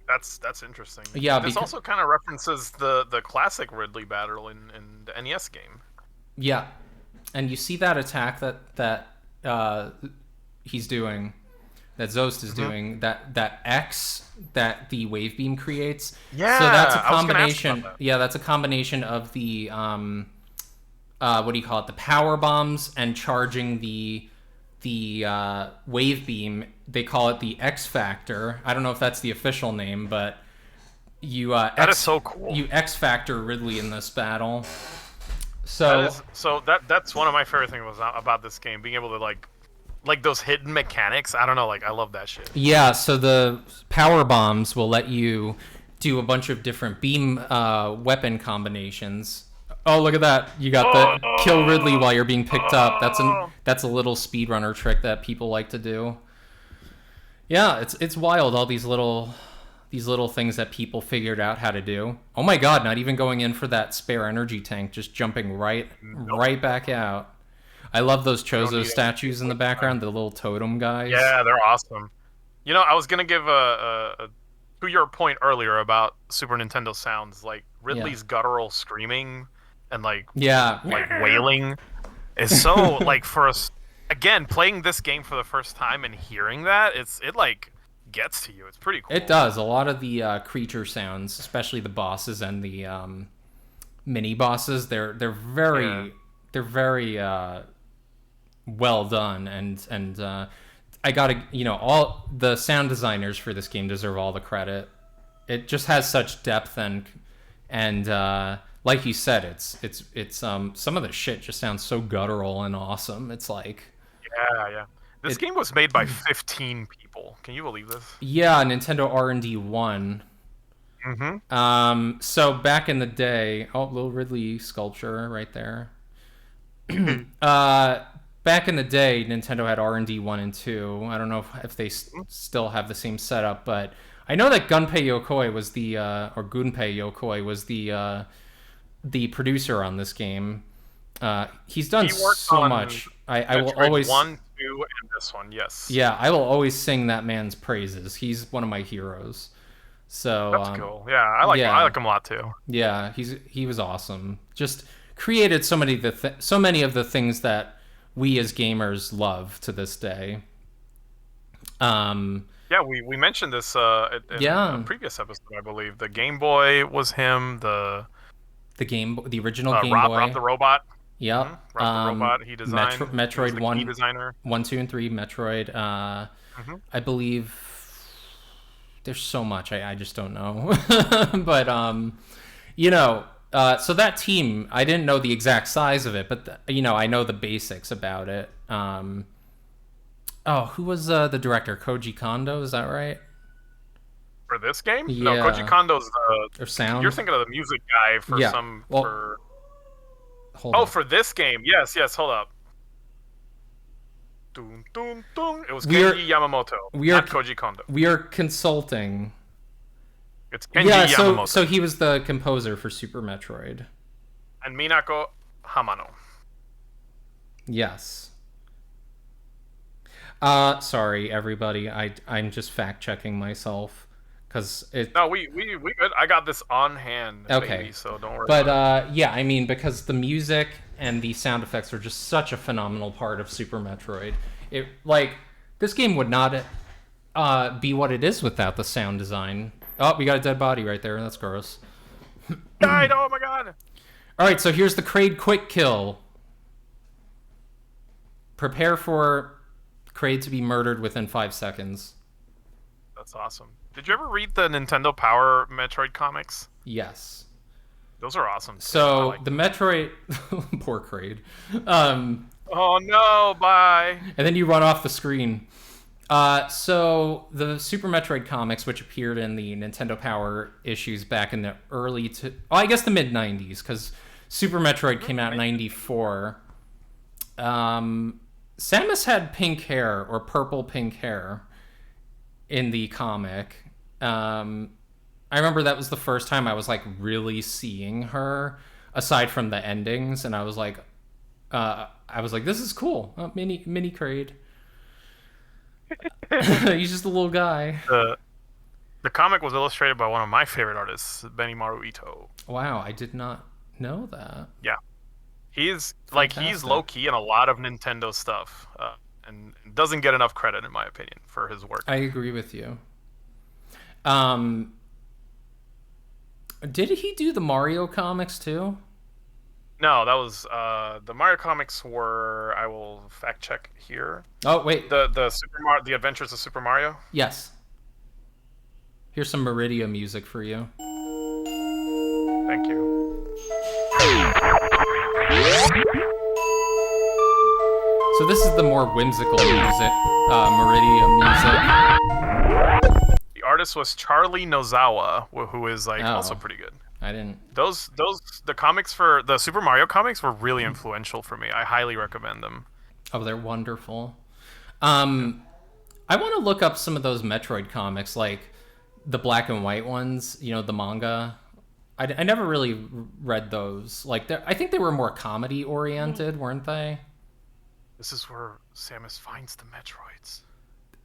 That's interesting. Yeah, this also kind of references the classic Ridley battle in the NES game. Yeah, and you see that attack that he's doing, that Zost is doing, that X that the wave beam creates. Yeah, so that's a combination. I was gonna ask about that. Yeah, that's a combination of the what do you call it? The power bombs and charging the wave beam. They call it the X Factor. I don't know if that's the official name, but that is so cool. You X Factor Ridley in this battle. That's one of my favorite things about this game, being able to like those hidden mechanics. I don't know, I love that shit. Yeah, so the power bombs will let you do a bunch of different beam weapon combinations. Oh, look at that. You got the kill Ridley while you're being picked up. That's a little speedrunner trick that people like to do. Yeah, it's wild, all these little things that people figured out how to do. Oh my god, not even going in for that spare energy tank, just jumping right back out. I love those Chozo statues in the background, the little totem guys. Yeah, they're awesome. I was going to give to your point earlier about Super Nintendo sounds, Ridley's guttural screaming and wailing is so for us. Again, playing this game for the first time and hearing that, it gets to you. It's pretty cool. It does. A lot of the creature sounds, especially the bosses and the mini bosses, they're very well done, and I gotta, all the sound designers for this game deserve all the credit. It just has such depth and like you said, it's some of the shit just sounds so guttural and awesome. It's like yeah. This game was made by 15 people. Can you believe this? Yeah, Nintendo R&D 1. Mm-hmm. So back in the day, little Ridley sculpture right there. Back in the day, Nintendo had R&D 1 and 2. I don't know if they still have the same setup, but I know that Gunpei Yokoi was the producer on this game. He's done so much. I will always 1, 2, and this one. Yes. Yeah, I will always sing that man's praises. He's one of my heroes. So that's cool. Yeah, I like him a lot too. Yeah, he was awesome. Just created so many of the things that we as gamers love to this day. Yeah, we mentioned this in a previous episode, I believe. The Game Boy was him. The original Game Boy. Rob the Robot. Yep. Mm-hmm. Rob the Robot. He designed. Metroid 1, 2, and 3. Metroid. I believe there's so much. I just don't know. But so that team, I didn't know the exact size of it, but I know the basics about it. Who was the director? Koji Kondo, is that right? For this game? Yeah. No, Koji Kondo's or sound. You're thinking of the music guy for for this game. Yes, hold up. Dun, dun, dun. It was Kenji Yamamoto, not Koji Kondo. We are consulting. It's Kenji Yamamoto. So he was the composer for Super Metroid. And Minako Hamano. Yes. Sorry, everybody. I'm just fact-checking myself. No, we good. I got this on hand, okay. Baby, so don't worry. But yeah, I mean, because the music and the sound effects are just such a phenomenal part of Super Metroid. This game would not be what it is without the sound design. Oh, we got a dead body right there. That's gross. Died! Oh my god! All right, so here's the Kraid quick kill. Prepare for Kraid to be murdered within 5 seconds. That's awesome. Did you ever read the Nintendo Power Metroid comics? Yes. Those are awesome. So the Metroid, poor Kraid. Oh no! Bye. And then you run off the screen. So the Super Metroid comics, which appeared in the Nintendo Power issues back in the the mid '90s, because Super Metroid came out in '94. Samus had pink hair or purple pink hair in the comic. I remember that was the first time I was like really seeing her, aside from the endings, and I was like, this is cool. Mini Kraid. He's just a little guy. The comic was illustrated by one of my favorite artists, Benimaru Ito. Wow, I did not know that. Yeah, he's Fantastic. low key in a lot of Nintendo stuff, and doesn't get enough credit in my opinion for his work. I agree with you. Did he do the Mario comics too? No, that was the Mario comics were. I will fact check here. Oh wait, The the Adventures of Super Mario. yes. Here's some Meridia music for you. Thank you. So this is the more whimsical music, Meridia music. The artist was Charlie Nozawa, who is also Oh. pretty good. I didn't. The comics for the Super Mario comics were really influential for me. I highly recommend them. Oh, they're wonderful. I want to look up some of those Metroid comics, like the black and white ones. You know, the manga. I never really read those. Like, I think they were more comedy oriented, weren't they? This is where Samus finds the Metroids.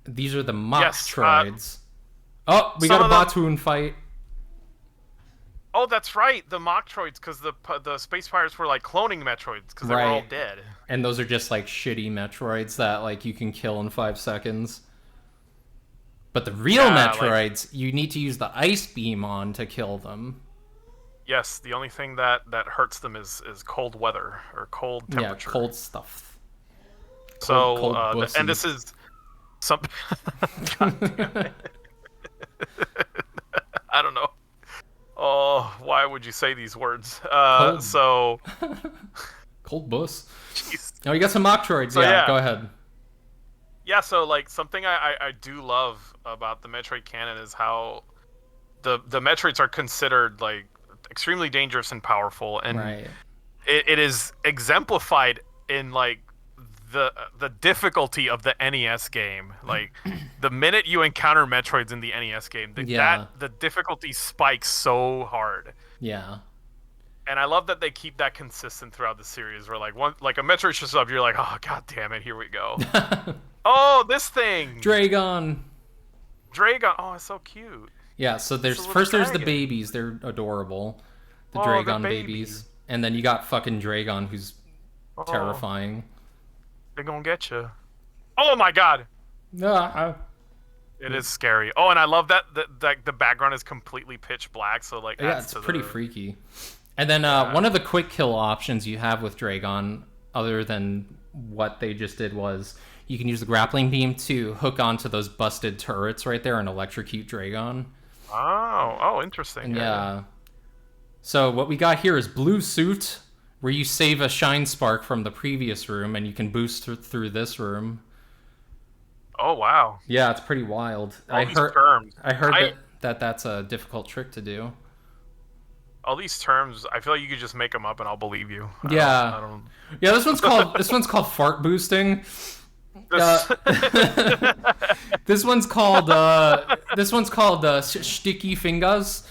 These are the Yes, Metroids. Oh, we some got a of Batoon fight. Oh, that's right, the Mocktroids, because the Space Pirates were like cloning Metroids because they were all Right. dead. And those are just like shitty Metroids that like you can kill in 5 seconds. But the real Yeah, Metroids, you need to use the ice beam on to kill them. Yes, the only thing that hurts them is cold weather or cold temperature. Yeah, cold stuff. So, cold pussy. and this is some. God damn it. I don't know. Oh, why would you say these words? Cold. So, Cold bus. jeez. Oh, you got some Mocktroids. So, yeah, yeah. go ahead. Yeah, so like something I do love about the Metroid canon is how the Metroids are considered like extremely dangerous and powerful, and Right. it is exemplified in like the difficulty of the NES game. Like the minute you encounter Metroids in the NES game, Yeah. the difficulty spikes so hard. Yeah. And I love that they keep that consistent throughout the series. Where like a Metroid shows up, you're like, oh god damn it, here we go. Oh, this thing, Dragon. Dragon. Oh, it's so cute. Yeah, so there's It's a little first there's the dragon. babies. They're adorable. The Oh, Dragon the babies. And then you got fucking Dragon, who's Oh, terrifying. they're gonna get you. Oh my god, Ah. it is scary. Oh, and I love that the background is completely pitch black, so like Yeah, adds it's to pretty the... freaky. And then one of the quick kill options you have with Dragon, other than what they just did, was you can use the grappling beam to hook onto those busted turrets right there and electrocute Dragon. Oh, interesting. And yeah. So what we got here is Blue Suit, where you save a shine spark from the previous room and you can boost through this room. Oh wow. Yeah, it's pretty wild. All these terms. I heard that's a difficult trick to do. All these terms, I feel like you could just make them up and I'll believe you. Yeah. I don't... Yeah, this one's called fart boosting. This one's called sticky fingers.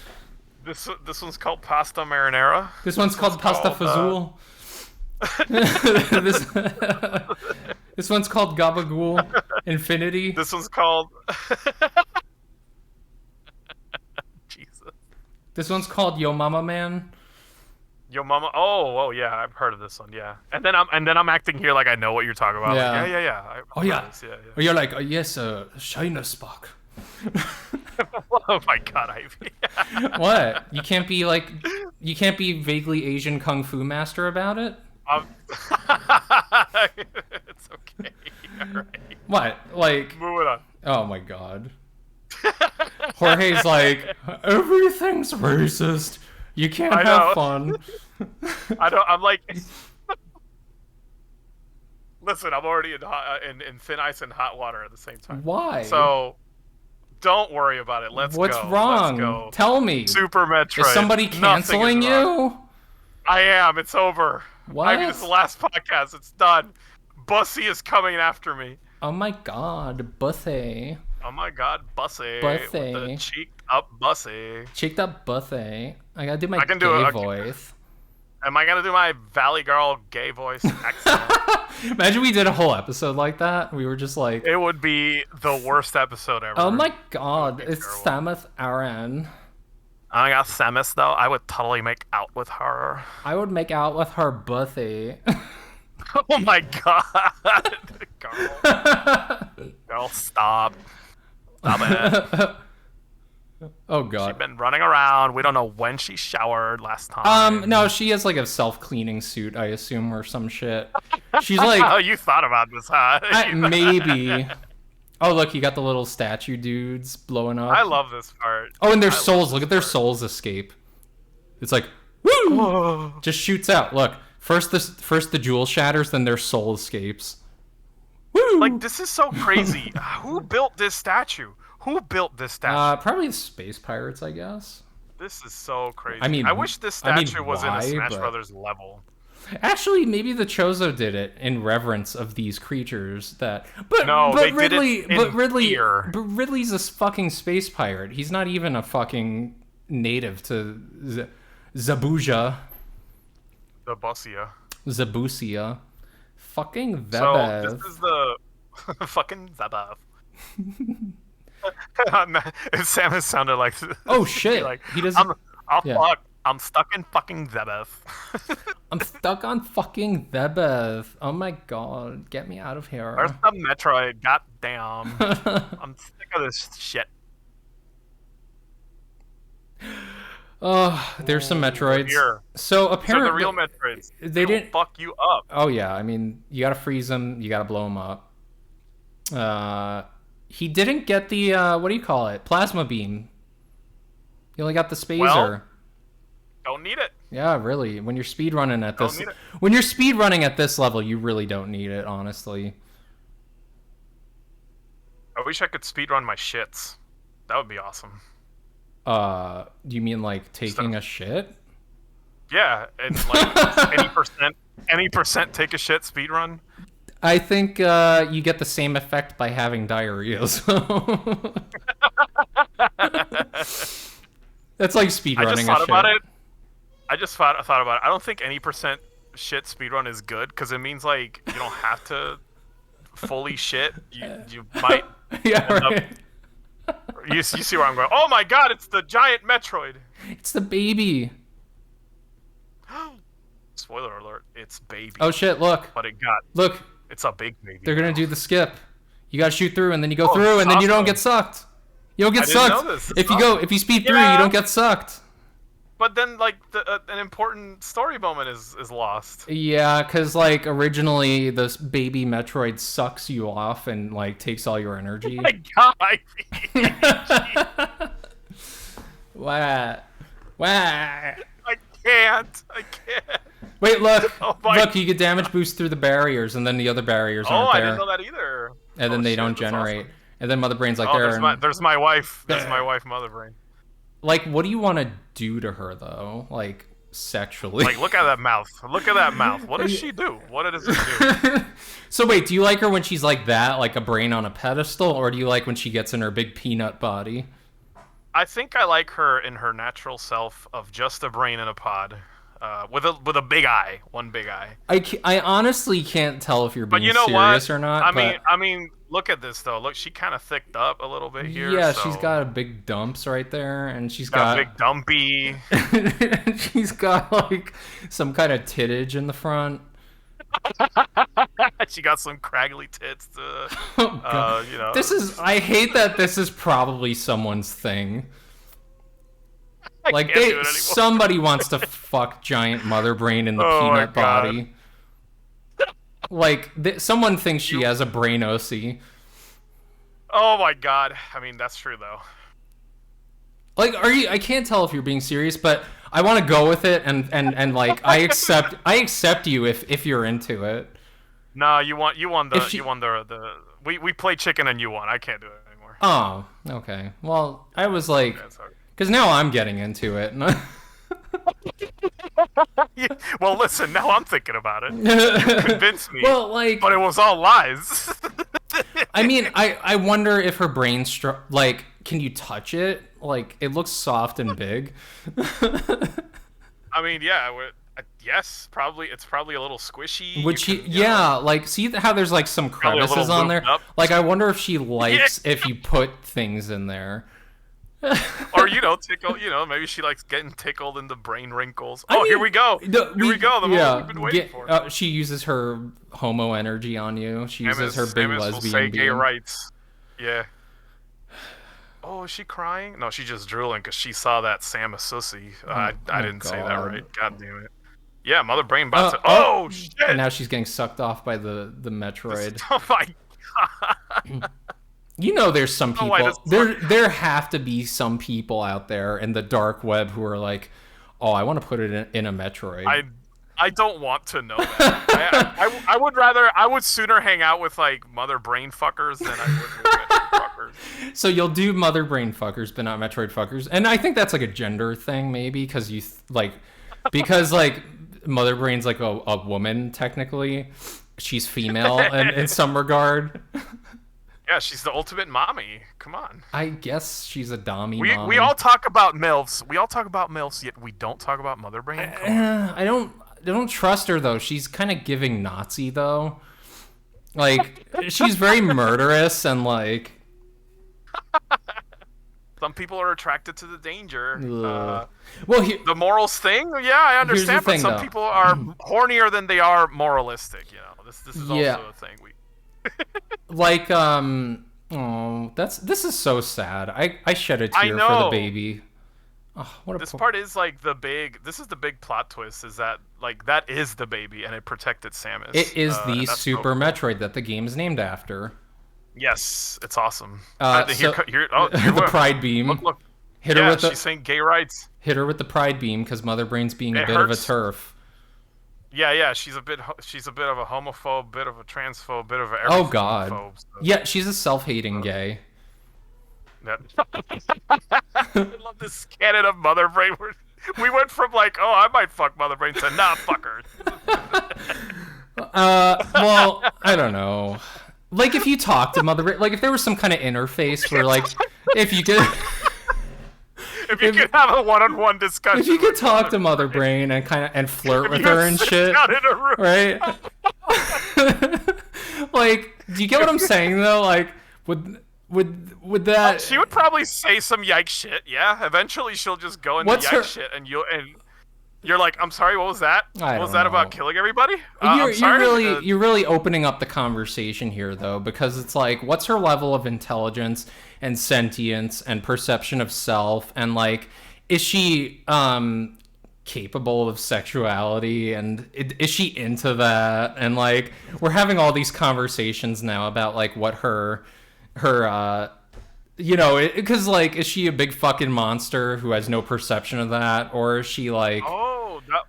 This one's called pasta marinara. This one's called pasta fazool. This one's called gabagool infinity. This one's called. Jesus. This one's called Yo Mama Man. Yo mama. Oh yeah, I've heard of this one. Yeah, and then I'm acting here like I know what you're talking about. Yeah. Like, yeah. Oh yeah. Yeah. Or you're like, oh, yes, Shiner Spark. Oh my god, Ivy. What? You can't be vaguely Asian kung fu master about it? It's okay. All right. What? Like, Moving on. oh my god. Jorge's like, everything's racist. You can't I have know. fun. I'm like. Listen, I'm already in thin ice and hot water at the same time. Why? So, don't worry about it. Let's What's go. wrong? Let's go. Tell me. Super Metroid. Is somebody Nothing canceling is wrong. you? I am. It's over. What? I mean, it's the last podcast. It's done. Bussy is coming after me. Oh my god, Bussy. Oh my god, Bussy. Bussy. With the cheeked up Bussy. Cheeked up Bussy. I gotta do my can gay do it. voice. Am I gonna do my Valley Girl gay voice accent? Imagine we did a whole episode like that. We were just like... It would be the worst episode ever. Oh my god, it's Samus Aran. Oh my god, Samus, though. I would totally make out with her. I would make out with her Bussy. Oh my god. Girl, stop. Stop it. Oh god. She's been running around. We don't know when she showered last time. No, she has like a self-cleaning suit, I assume, or some shit. She's like... Oh, you thought about this, huh? Maybe. Oh, look, you got the little statue dudes blowing up. I love this part. Oh, and their souls. Look at their souls escape. It's like, woo! Just shoots out. Look, first the jewel shatters, then their soul escapes. Woo! Like, this is so crazy. Who built this statue? Who built this statue? Probably the space pirates, I guess. This is so crazy. I mean, I wish this statue was in a why, Smash but... Brothers level. Actually, maybe the Chozo did it in reverence of these creatures. But Ridley's a fucking space pirate. He's not even a fucking native to Zabuja. Zabusia. Fucking Zebeeez. So this is the fucking Zebeeez. Samus sounded like... Oh shit! Like, he doesn't. I'm stuck in fucking Zebeeez. I'm stuck on fucking Zebeeez. Oh my god, get me out of here. Where's the Metroid? God damn. I'm sick of this shit. Oh, there's some Metroids. Here. So apparently, the real Metroids. They didn't fuck you up. Oh yeah, I mean, you gotta freeze them, you gotta blow them up. He didn't get the what do you call it? Plasma beam. He only got the spacer. Well, don't need it. Yeah, really. When you're speedrunning at this level, you really don't need it, honestly. I wish I could speedrun my shits. That would be awesome. Do you mean like taking a shit? Yeah, and like any percent take a shit speedrun. I think you get the same effect by having diarrhea. So. That's like speedrunning. I just thought about it. I just thought about it. I don't think any percent shit speedrun is good because it means like you don't have to fully shit. You might. Yeah, right. You see where I'm going? Oh my god! It's the giant Metroid. It's the baby. Spoiler alert! It's baby. Oh shit! Look. But Look. It's a big baby. They're gonna do the skip. You gotta shoot through, and then you go through, and then you don't get sucked. You don't get sucked. If you speed through, you don't get sucked. But then, like, an important story moment is lost. Yeah, because, like, originally, this baby Metroid sucks you off and, like, takes all your energy. Oh my god! What? I can't. Wait, look. Look, you get damage boost through the barriers, and then the other barriers aren't there. I didn't know that either. And then they don't generate. Awesome. And then Mother Brain's like, there's my wife. There's my wife, Mother Brain. Like, what do you want to do to her, though? Like, sexually? Like, look at that mouth. Look at that mouth. What does she do? What does it do? So, wait, do you like her when she's like that, like a brain on a pedestal? Or do you like when she gets in her big peanut body? I think I like her in her natural self of just a brain in a pod. With a big eye. One big eye. I honestly can't tell if you're being serious or not. I mean, look at this, though. Look, she kind of thicked up a little bit here. Yeah, so. She's got a big dumps right there, and she's got a big dumpy. She's got, like, some kind of tittage in the front. She got some craggly tits to, you know. I hate that this is probably someone's thing. Like, somebody wants to fuck giant Mother Brain in the peanut body. Like, someone thinks she has a brain OC. Oh my god. I mean, that's true, though. Like, I can't tell if you're being serious, but I want to go with it, and like, I accept you if you're into it. No, you won the we play chicken and you won. I can't do it anymore. Oh, okay. Well, I was like, because now I'm getting into it. Yeah, well, listen, now I'm thinking about it. You convinced me. Well, like, but it was all lies. I mean, I wonder if her brain like, can you touch it? Like, it looks soft and big. I mean, yeah, yes, probably. It's probably a little squishy. Would she? Yeah, like, see how there's like some crevices on there. Like, I wonder if she likes if you put things in there. Or tickle. Maybe she likes getting tickled in the brain wrinkles. Oh, here we go. Here we go. The moment we've been waiting for. She uses her homo energy on you. She uses her big lesbian will say being. Gay rights. Yeah. Oh, is she crying? No, she's just drooling because she saw that Sam a sussy. I didn't say that right. God damn it. Yeah, Mother Brain about to. Oh shit! And now she's getting sucked off by the METROID. Oh my god. You know, there's some people. There have to be some people out there in the dark web who are like, "Oh, I want to put it in a METROID." I don't want to know that. I would sooner hang out with like mother brain fuckers than I would with METROID fuckers. So you'll do mother brain fuckers, but not METROID fuckers, and I think that's like a gender thing, maybe, because because mother brain's like a woman technically. She's female in some regard. Yeah, she's the ultimate mommy. Come on. I guess she's a dommy mommy. We all talk about MILFs. We all talk about MILFs, yet we don't talk about Mother Brain. I don't trust her, though. She's kind of giving Nazi, though. Like, she's very murderous and, like... Some people are attracted to the danger. The morals thing? Yeah, I understand, but some people are hornier than they are moralistic, This is also a thing. This is so sad. I shed a tear for the baby. Oh, this part is like this is the big plot twist, is that like that is the baby and it protected Samus. It is the Super Metroid that the game is named after. Yes, it's awesome. The Pride Beam. Look. Hit her with she's saying gay rights. Hit her with the Pride Beam because Mother Brain's being a bit of a turf. Yeah, she's a bit of a homophobe, bit of a transphobe, bit of a everything. Oh god. Phobe, so. Yeah, she's a self-hating gay. I love this canon of Mother Brain. We went from like, oh, I might fuck Mother Brain to nah, fuck her. Well, I don't know. Like, if you talk to Mother Brain, like if there was some kind of interface where, like, if you could. If you could have a one-on-one discussion. If you could talk to Mother Brain and flirt with her and shit, right? Like, do you get what I'm saying though? Like, would that? She would probably say some yike shit. Yeah, eventually she'll just go into yike shit, and you're like, I'm sorry, what was that? What was that about killing everybody? You're really opening up the conversation here, though, because it's like, what's her level of intelligence and sentience and perception of self, and like, is she capable of sexuality, and is she into that? And like, we're having all these conversations now about like what her because like, is she a big fucking monster who has no perception of that, or is she like?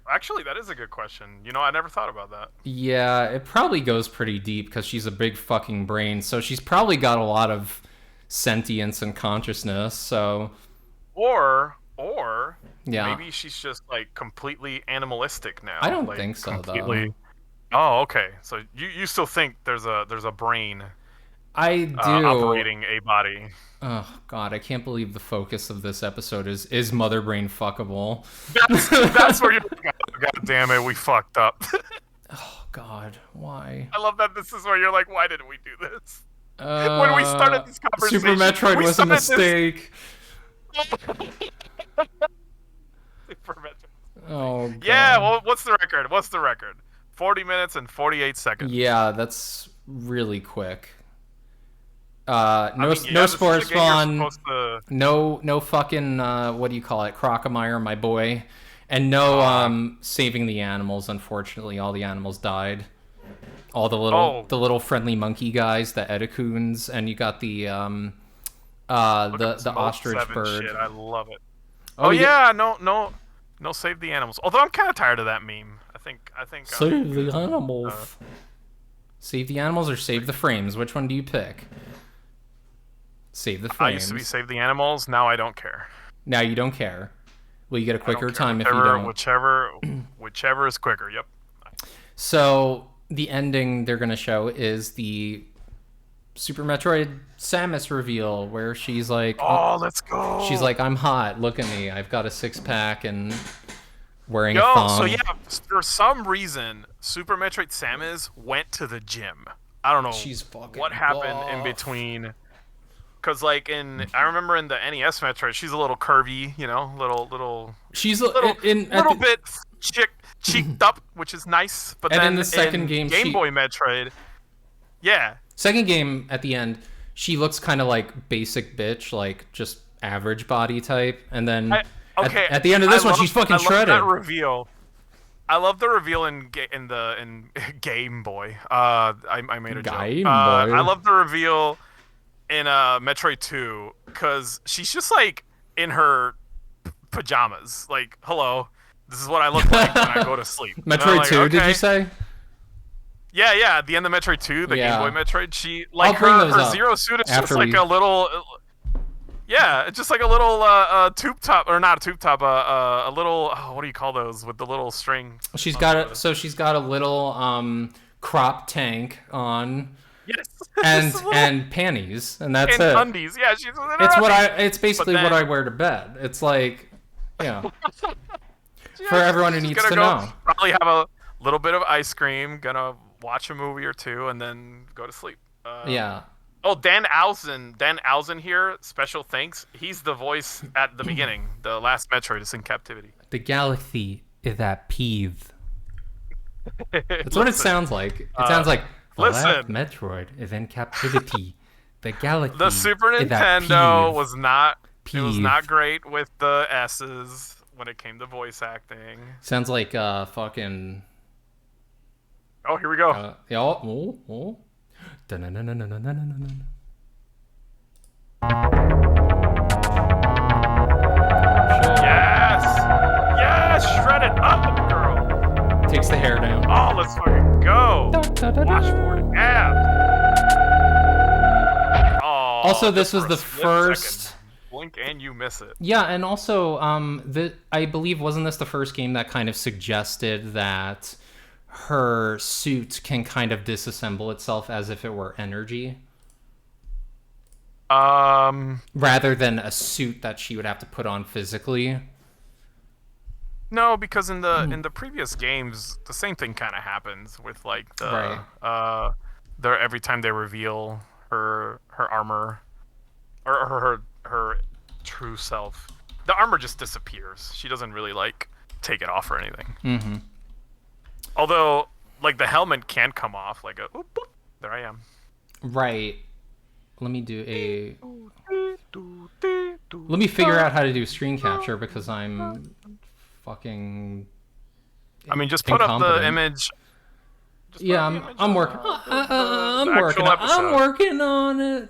Actually, that is a good question. I never thought about that. Yeah, it probably goes pretty deep because she's a big fucking brain, so she's probably got a lot of sentience and consciousness. So, or maybe she's just like completely animalistic now. I don't think so, though. Oh, okay. So you still think there's a brain? I do. Operating a body. Oh god, I can't believe the focus of this episode is Mother Brain fuckable. That's where you're like, oh, god damn it, we fucked up. Oh god, why? I love that this is where you're like, why didn't we do this? When we started this conversation, Super Metroid was a mistake. Super Metroid. Oh god. Yeah, well, what's the record? 40 minutes and 48 seconds. Yeah, that's really quick. No spore spawn, no fucking what do you call it, Crocomire, my boy, and no saving the animals. Unfortunately, all the animals died. All the little friendly monkey guys, the Edicoons, and you got the ostrich bird. Shit, I love it. Oh yeah, no, save the animals. Although I'm kind of tired of that meme. I think. Save the animals. Save the animals or save the frames? Which one do you pick? Save the frames. I used to be save the animals. Now I don't care. Now you don't care. Will you get a I don't quicker care. time if you don't? Whichever is quicker. Yep. So the ending they're gonna show is the Super Metroid Samus reveal, where she's like, "Oh, let's go." She's like, "I'm hot. Look at me. I've got a 6-pack and wearing a thong." So yeah, for some reason, Super Metroid Samus went to the gym. I don't know She's fucking what happened buff. in between. Cause like I remember in the NES Metroid, she's a little curvy, little. She's little bit cheeked up, which is nice. But then in the second game, Boy Metroid, yeah. Second game at the end, she looks kind of like basic bitch, like just average body type, and then at the end of this one, she's fucking shredded. That reveal. I love the reveal in Game Boy. I made a joke. Game Boy. I love the reveal in Metroid 2 because she's just like in her pajamas. Like, hello, this is what I look like when I go to sleep. Metroid like, 2, okay. Did you say? Yeah. At the end of Metroid 2, the Game Boy Metroid, she like her Zero suit is just like a little. Yeah, it's just like a little tube top, or not a tube top, a little. Oh, what do you call those with the little string? She's got she's got a little crop tank on. Yes. And panties, and that's it. Undies. Yeah, she's. It's basically what I wear to bed. It's like, for everyone who needs to know. Probably have a little bit of ice cream. Gonna watch a movie or two, and then go to sleep. Yeah. Oh, Dan Alzen here. Special thanks. He's the voice at the beginning. The last Metroid is in captivity. The galaxy is at peas. That's what it sounds like. It sounds like the last Metroid is in captivity. The galaxy. The Super Nintendo was not. It was not great with the S's when it came to voice acting. Sounds like fucking. Oh, here we go. Yes, shred it up, girl. Takes the hair down. Oh, let's fucking go. Watch for it. Yeah. Oh. Also, this was the first. Blink and you miss it. Yeah, and also, I believe wasn't this the first game that kind of suggested that her suit can kind of disassemble itself as if it were energy? Rather than a suit that she would have to put on physically. No, because in the previous games, the same thing kind of happens with like the every time they reveal her armor or her true self, the armor just disappears. She doesn't really like take it off or anything. Mm-hmm. Although, like, the helmet can come off, like a, oop, boop, there I am. Right. Let me figure out how to do screen capture because I'm fucking. I mean, just put up the image. I'm working. I'm working on it.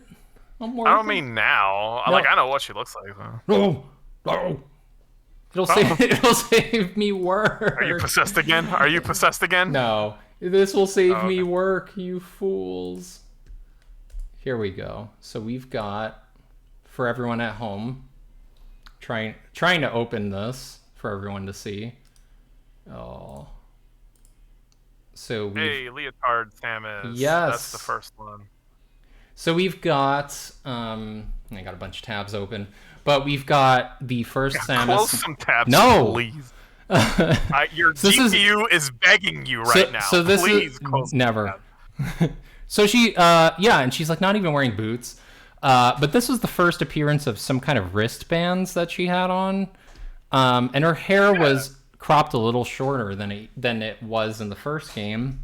I don't mean now. No. Like, I know what she looks like. No. It'll save me work. Are you possessed again? No. This will save me work, you fools. Here we go. So we've got, for everyone at home, trying to open this for everyone to see. Oh. So hey, Leotard Samus. Yes. That's the first one. So we've got, I got a bunch of tabs open. But we've got the first Samus. Close some tabs, please. Your GPU is begging you right now. So this please is never. So she, and she's like not even wearing boots. But this was the first appearance of some kind of wristbands that she had on, and her hair was cropped a little shorter than it was in the first game.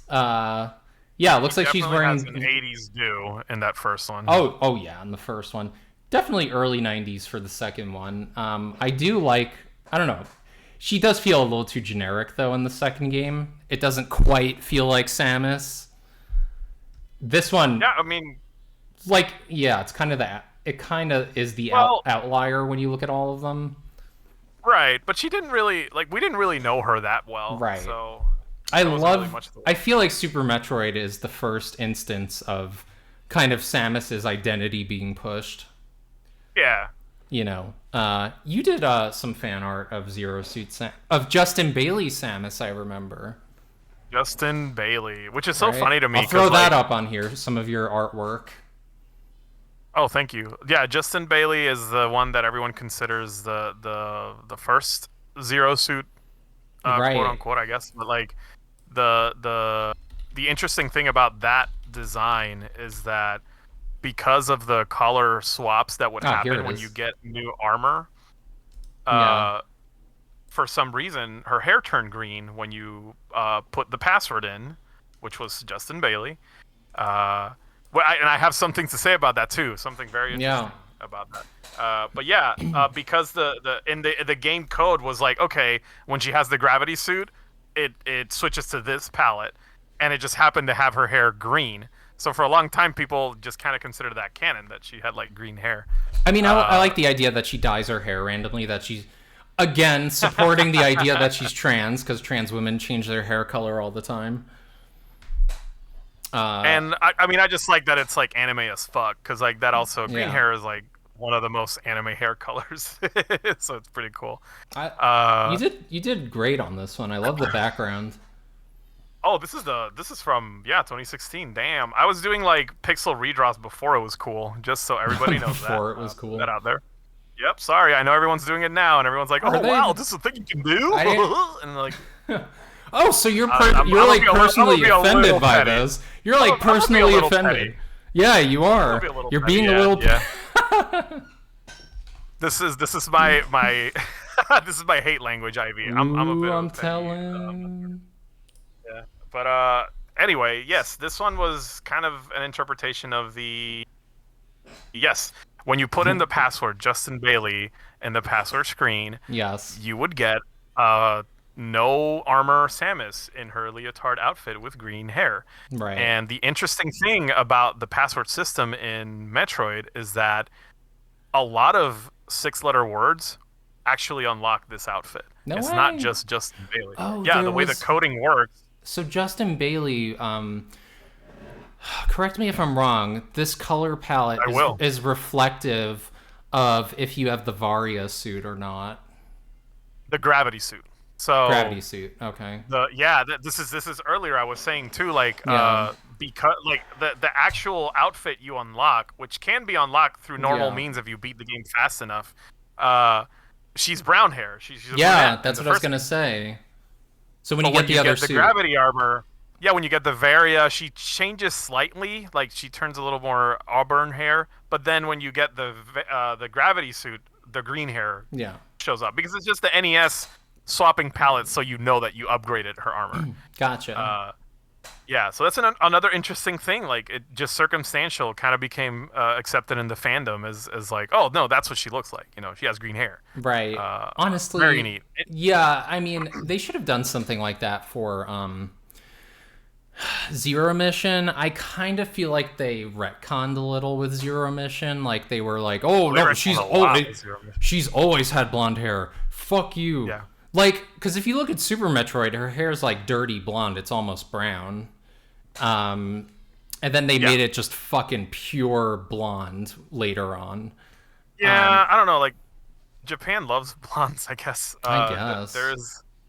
It looks like she's wearing has an 80s do in that first one. Oh yeah, in the first one. Definitely early 90s for the second one. I do like, I don't know. She does feel a little too generic, though, in the second game. It doesn't quite feel like Samus. This one... Yeah, I mean... it's kind of that. It kind of is the outlier when you look at all of them. Right, but she didn't really... we didn't really know her that well. Right. So... I feel like Super Metroid is the first instance of kind of Samus's identity being pushed. Yeah. You did some fan art of Zero Suit of Justin Bailey Samus, I remember. Justin Bailey, which is so Right? funny to me. I'll throw that like, up on here, some of your artwork. Oh, thank you. Yeah, Justin Bailey is the one that everyone considers the first Zero Suit, Right. quote unquote, I guess. But like the interesting thing about that design is that because of the color swaps that would happen when you get new armor, Yeah. for some reason her hair turned green when you put the password in, which was Justin Bailey. And I have something to say about that too. Something very interesting about that. But yeah, because the game code was like, okay, when she has the gravity suit, it switches to this palette, and it just happened to have her hair green. So for a long time, people just kind of considered that canon, that she had like green hair. I mean, I like the idea that she dyes her hair randomly. That she's again supporting the idea that she's trans, because trans women change their hair color all the time. And I mean, I just like that it's like anime as fuck, because like that also green hair is like one of the most anime hair colors, so it's pretty cool. You did great on this one. I love the background. Oh, this is from 2016. Damn, I was doing like pixel redraws before it was cool, just so everybody knows before it was cool. That out there. Yep. Sorry, I know everyone's doing it now, and everyone's like, "Oh wow, this is a thing you can do," and like. Oh, so you're like personally offended by this. You're like personally offended. Yeah, you are. You're being a little. Yeah. This is my this is my hate language, Ivy. I'm a bit. I'm telling. Yeah, but anyway, yes, this one was kind of an interpretation of the. Yes, when you put in the password Justin Bailey in the password screen, yes, you would get no armor Samus in her leotard outfit with green hair. Right. And the interesting thing about the password system in Metroid is that a lot of 6-letter words actually unlock this outfit. It's not just Justin Bailey. Oh, yeah, the way the coding works. So Justin Bailey, correct me if I'm wrong, this color palette is reflective of if you have the Varia suit or not. The gravity suit. So gravity suit. Okay. This is earlier I was saying too, like because like the actual outfit you unlock, which can be unlocked through normal means if you beat the game fast enough. She's brown hair. She's a brunette that's what I was gonna say. So when you get the gravity armor, when you get the Varia, she changes slightly. Like she turns a little more auburn hair. But then when you get the gravity suit, the green hair shows up, because it's just the NES swapping palettes, so you know that you upgraded her armor. Gotcha. So that's another interesting thing. Like, it just circumstantial kind of became accepted in the fandom as like, oh no, that's what she looks like. She has green hair. Right. Honestly, very neat. I mean, they should have done something like that for Zero Mission. I kind of feel like they retconned a little with Zero Mission. Like they were like, oh no, she's always had blonde hair. Fuck you. Yeah. Like, because if you look at Super Metroid, her hair's like dirty blonde. It's almost brown. And then they made it just fucking pure blonde later on. Yeah, I don't know. Like, Japan loves blondes, I guess. I guess.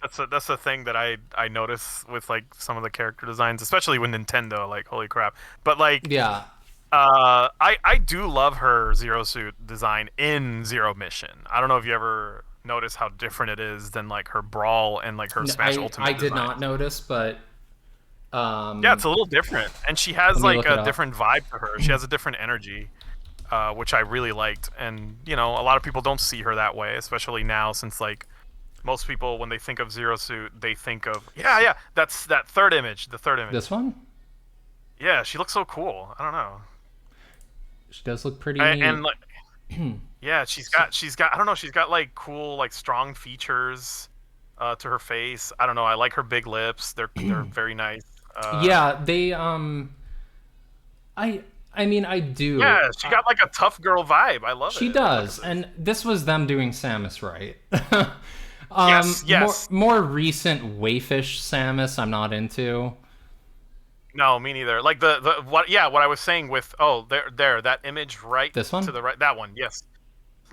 That's a thing that I notice with like some of the character designs, especially with Nintendo. Like, holy crap! But like, I do love her Zero Suit design in Zero Mission. I don't know if you ever notice how different it is than like her Brawl and like her Smash Ultimate. I did not notice, but it's a little different, and she has like a different vibe to her. She has a different energy, which I really liked. And a lot of people don't see her that way, especially now, since like most people, when they think of Zero Suit, they think of that's the third image. This one? Yeah, she looks so cool. I don't know. She does look pretty neat. And like yeah, she's got I don't know, she's got like cool, like strong features to her face. I don't know, I like her big lips. They're very nice. They I mean, I do. Yeah, she got like a tough girl vibe. I love it. She does. And this was them doing Samus right. Yes. More recent waifish Samus I'm not into. No, me neither. Like what I was saying with that image right this one? to the right, that one. Yes.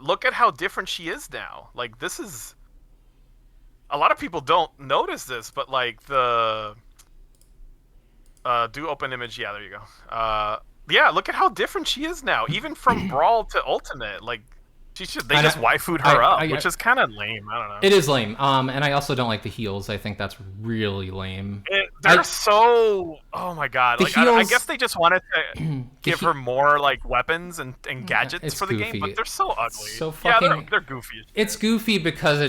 look at how different she is now. Like, this is... A lot of people don't notice this, but, like, the... do open image. Yeah, there you go. Yeah, look at how different she is now. Even from Brawl to Ultimate. Like, they just waifu'd her up, which is kind of lame. I don't know. It is lame. And I also don't like the heels. I think that's really lame. They're so... Oh, my God. Like, heels, I guess they just wanted to give her more, like, weapons and gadgets for the game, but they're so ugly. So fucking... Yeah, they're goofy. It's goofy because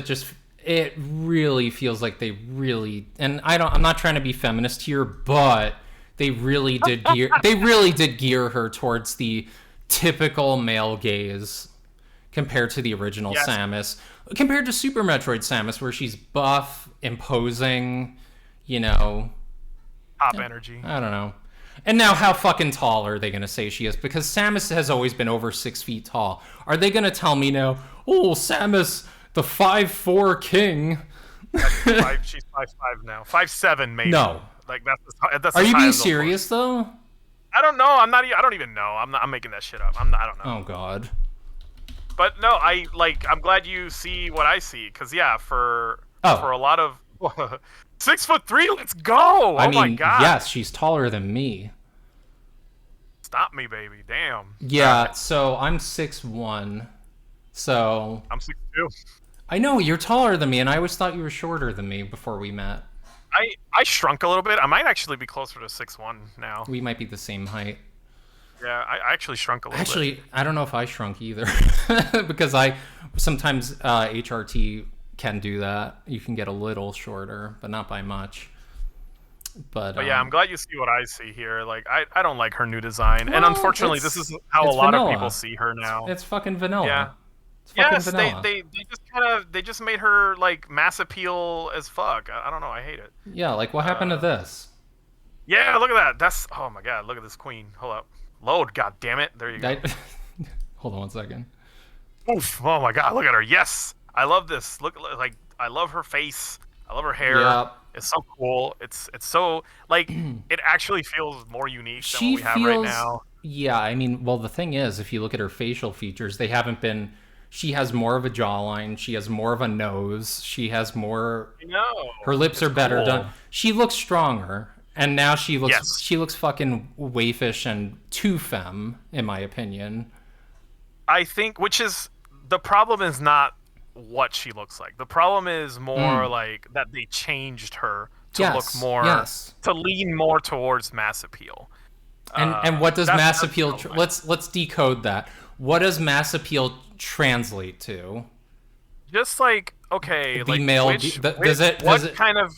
it really feels like they really... And I'm not trying to be feminist here, but they really did gear her towards the typical male gaze compared to the original Samus. Compared to Super Metroid Samus, where she's buff, imposing, Top energy. I don't know. And now how fucking tall are they going to say she is? Because Samus has always been over 6 feet tall. Are they going to tell me now, oh, Samus, the 5'4" king? She's 5'5" now. 5'7" maybe. No. Like, that's Are you being serious, though? I don't know. I don't even know. I'm making that shit up. I don't know. Oh, God. But no, I'm glad you see what I see. Because, yeah, for a lot of... 6'3", let's go! I mean, my God. Yes, she's taller than me. Stop me, baby. Damn. Yeah, so I'm 6'1". So... I'm 6'2". I know, you're taller than me, and I always thought you were shorter than me before we met. I shrunk a little bit. I might actually be closer to 6'1" now. We might be the same height. Yeah, I actually shrunk a little bit. Actually, I don't know if I shrunk either. Because sometimes HRT can do that. You can get a little shorter, but not by much. But yeah, I'm glad you see what I see here. Like, I don't like her new design. And unfortunately, this is how a lot of people see her now. It's fucking vanilla. Yeah. Yes, vanilla. They just made her like mass appeal as fuck. I don't know. I hate it. Yeah, like what happened to this? Yeah, look at that. Oh my God, look at this queen. Hold up, load. God damn it. There you go. Hold on 1 second. Oof. Oh my God, look at her. Yes, I love this. Look, like I love her face. I love her hair. Yep. It's so cool. It's so like it actually feels more unique than what we have right now. Yeah, I mean, well, the thing is, if you look at her facial features, they haven't been. She has more of a jawline. She has more of a nose. She has more. Her lips are better done. She looks stronger, and now she looks fucking waifish and too femme, in my opinion. I think, which is the problem is not what she looks like. The problem is more like that they changed her to look more, to lean more towards mass appeal. And what does mass appeal? Let's decode that. What does mass appeal translate to? Just like, okay, the like male. what kind of?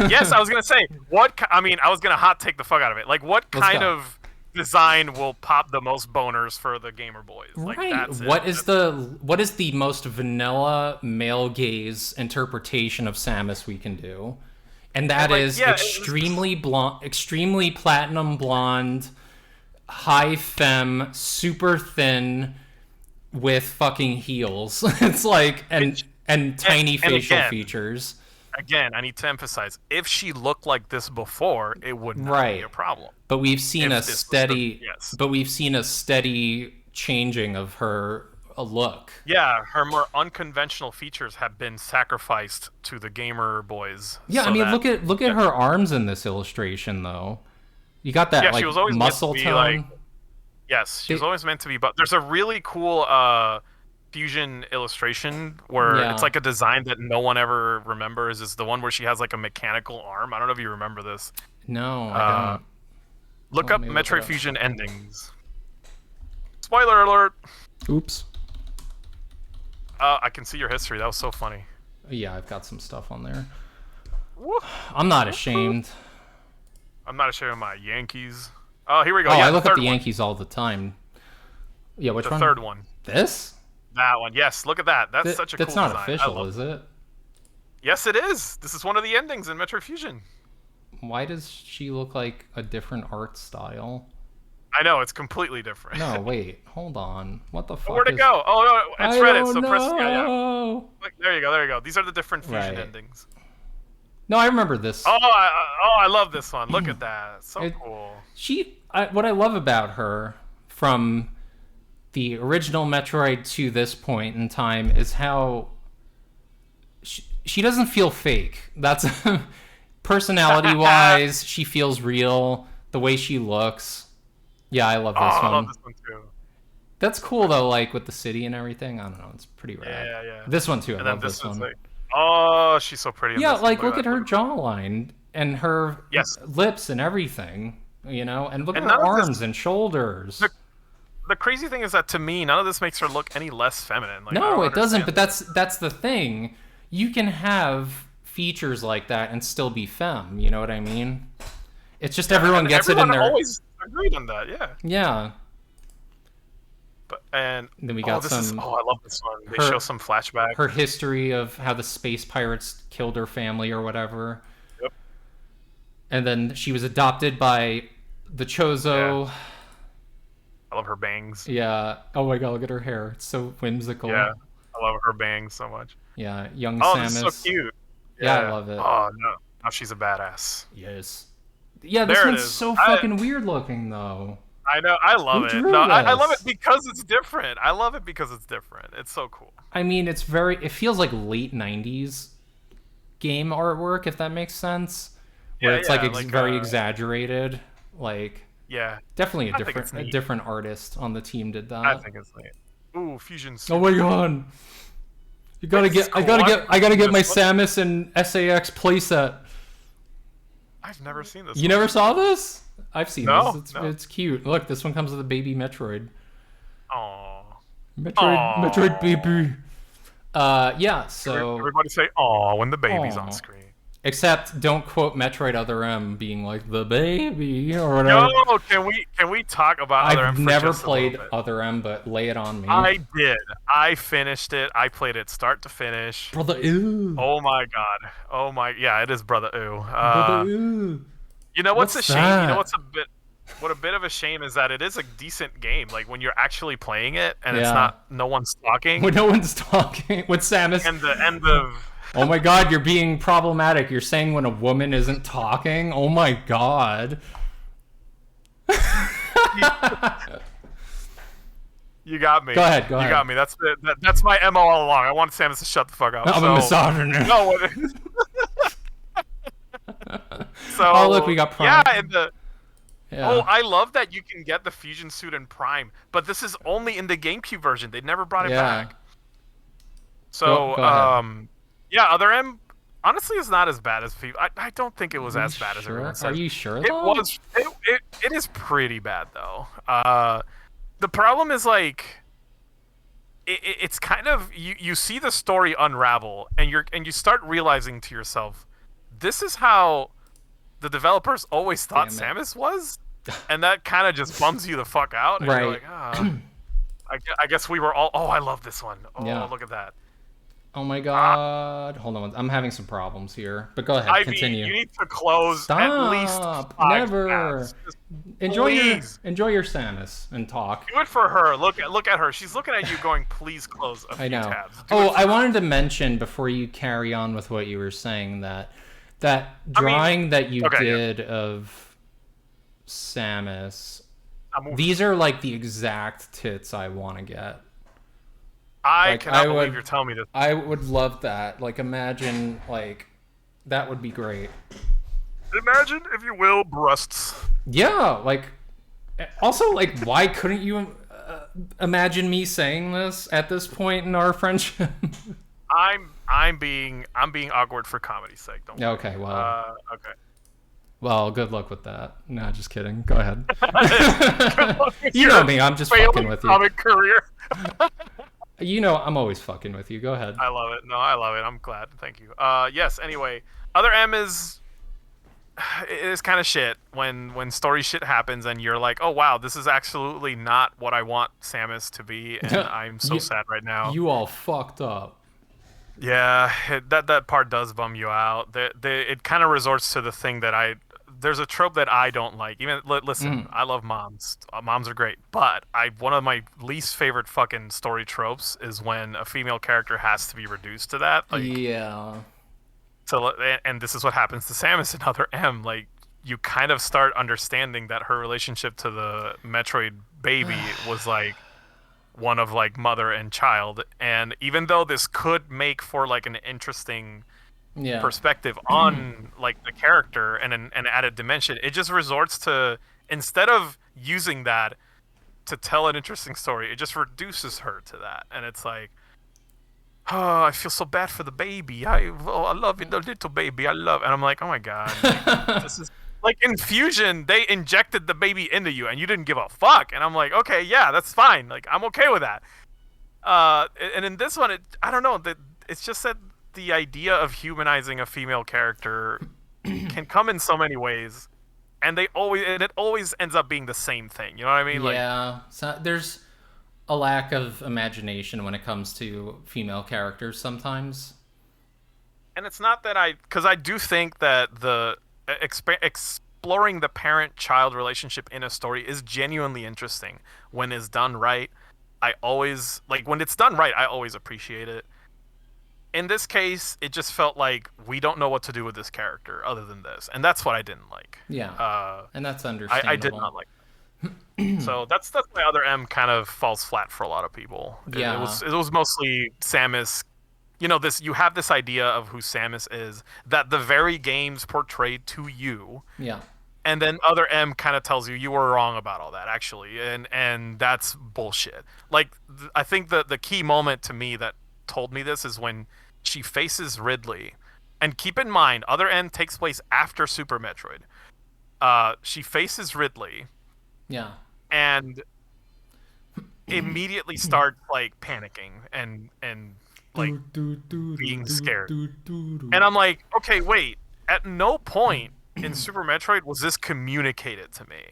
Yes, I was gonna say I was gonna hot take the fuck out of it. Like, what kind of design will pop the most boners for the gamer boys? Like, right. What is the most vanilla male gaze interpretation of Samus we can do? And that is extremely blonde, extremely platinum blonde, high femme, super thin, with fucking heels. It's like and tiny facial features. Again, I need to emphasize: if she looked like this before, it would not be a problem. But we've seen a steady, changing of her look. Yeah, her more unconventional features have been sacrificed to the gamer boys. Yeah, I mean, look at her arms in this illustration, though. You got that like she was always muscle tone. Yes, she was always meant to be. But there's a really cool fusion illustration where it's like a design that no one ever remembers. Is the one where she has like a mechanical arm. I don't know if you remember this. No, I don't. Look up Metroid Fusion endings. Spoiler alert. Oops. I can see your history. That was so funny. Yeah, I've got some stuff on there. I'm not ashamed. I'm not ashamed of my Yankees. Oh, here we go. Oh, yeah, I look at the Yankees all the time. Yeah, which one? The third one. This? That one. Yes, look at that. That's such a cool design. That's not official, is it? Yes, it is. This is one of the endings in Metroid Fusion. Why does she look like a different art style? I know, it's completely different. No, wait. Hold on. What the fuck? Where'd it go? Oh, no, it's Reddit, so press... Yeah. Look, there you go. These are the different Fusion endings. No, I remember this. I love this one. Look at that. So cool. What I love about her from the original Metroid to this point in time is how she doesn't feel fake. That's personality wise, she feels real. The way she looks. Yeah, I love this one. I love this one too. That's cool though, like with the city and everything. I don't know, it's pretty rad. Yeah. This one too. I love this one. Like, oh, she's so pretty. Yeah, like look at her jawline and her yes. lips and everything. You know, and look at her arms and shoulders. The crazy thing is that to me, none of this makes her look any less feminine. Like, no, it doesn't. But that's the thing. You can have features like that and still be femme. You know what I mean? It's just everyone gets it in their. Always agreed on that. Yeah. Yeah. But and then we got some. I love this one. They show some flashback. Her history of how the space pirates killed her family or whatever. Yep. And then she was adopted by the Chozo. Yeah. I love her bangs. Yeah. Oh my god, look at her hair. It's so whimsical. Yeah. I love her bangs so much. Yeah, young Samus. This is so cute. Yeah, I love it. Oh no. Now she's a badass. Yes. Yeah, this one's so fucking weird looking though. I know. I love it. No, I love it because it's different. I love it because it's different. It's so cool. I mean, it feels like late 90s game artwork, if that makes sense. Where it's very exaggerated. Like, yeah, definitely a different artist on the team did that. I think it's neat. Ooh, fusion suit. Oh my god. I gotta get my Samus and SAS playset. I've never seen this. You never saw this? I've seen this. It's cute. Look, this one comes with a baby Metroid. Aww. Metroid baby. Yeah, so... Everybody say aww when the baby's on screen. Except don't quote Metroid Other M being like, the baby, or whatever. No, can we talk about Other M for I've never just played Other M, but lay it on me. I did. I finished it. I played it start to finish. Brother Ooh. Oh my god. Oh my... Yeah, it is Brother Ooh. Brother Ooh. You know what's a shame? You know what's a bit of a shame is that it is a decent game. Like when you're actually playing it and it's not no one's talking. When no one's talking with Samus. And the end of oh my god, you're being problematic. You're saying when a woman isn't talking? Oh my god. You got me. Go ahead. You got me. That's my MO all along. I want Samus to shut the fuck up. I'm a misogynist. No. So, oh look, we got Prime. Yeah, Oh, I love that you can get the fusion suit in Prime, but this is only in the GameCube version. They never brought it back. So, go yeah, Other M honestly is not as bad as people. I don't think it was as bad as everyone says. Are you sure? Though? It is pretty bad though. The problem is like it's kind of you see the story unravel and you start realizing to yourself, this is how the developers always thought Samus was, and that kind of just bums you the fuck out. And you're like, I guess we were all. Oh, I love this one. Oh, look at that. Oh my god. Hold on. I'm having some problems here. But go ahead. Continue. You need to close at least 5 Never. Enjoy your Samus and talk. Do it for her. Look at her. She's looking at you going, please close a few tabs. I wanted to mention before you carry on with what you were saying that drawing that you did of Samus, these are like the exact tits I want to get. I cannot believe you're telling me this. I would love that. Like, imagine, like, that would be great. Imagine, if you will, breasts. Yeah, like, also, like, why couldn't you imagine me saying this at this point in our friendship? I'm being awkward for comedy's sake. Don't worry. Okay, well. Okay. Well, good luck with that. No, just kidding. Go ahead. You know me. I'm just fucking with you. Comic career. You know, I'm always fucking with you. Go ahead. I love it. No, I love it. I'm glad. Thank you. Yes. Anyway, Other M is kind of shit when story shit happens and you're like, oh wow, this is absolutely not what I want Samus to be, and I'm so sad right now. You all fucked up. Yeah, that part does bum you out. It kind of resorts to the thing that there's a trope that I don't like. Even listen, I love moms. Moms are great, but one of my least favorite fucking story tropes is when a female character has to be reduced to that. Like, yeah. So and this is what happens to Samus in Other M. Like, you kind of start understanding that her relationship to the Metroid baby was like one of like mother and child. And even though this could make for like an interesting perspective on like the character and an added dimension, it just resorts to, instead of using that to tell an interesting story, it just reduces her to that. And it's like, oh, I feel so bad for the baby. I love it, the little baby. I love it. And I'm like, oh my god, like, this is like in Fusion, they injected the baby into you and you didn't give a fuck. And I'm like, okay, yeah, that's fine. Like, I'm okay with that. And in this one, I don't know. It's just that the idea of humanizing a female character can come in so many ways, and it always ends up being the same thing. You know what I mean? Yeah. So there's a lack of imagination when it comes to female characters sometimes. And it's not that because I do think that the exploring the parent-child relationship in a story is genuinely interesting when it's done right. I always when it's done right, I always appreciate it. In this case, it just felt like we don't know what to do with this character other than this, and that's what I didn't like. Yeah, and that's understandable. I did not like that. So that's why Other M kind of falls flat for a lot of people. Yeah, it was mostly Samus. You know, you have this idea of who Samus is that the very games portrayed to you. Yeah. And then Other M kind of tells you were wrong about all that, actually, and that's bullshit. Like, I think the key moment to me that told me this is when she faces Ridley. And keep in mind, Other M takes place after Super Metroid. She faces Ridley. Yeah. And immediately starts like panicking and like being scared. And I'm like, okay, wait. At no point in Super Metroid was this communicated to me.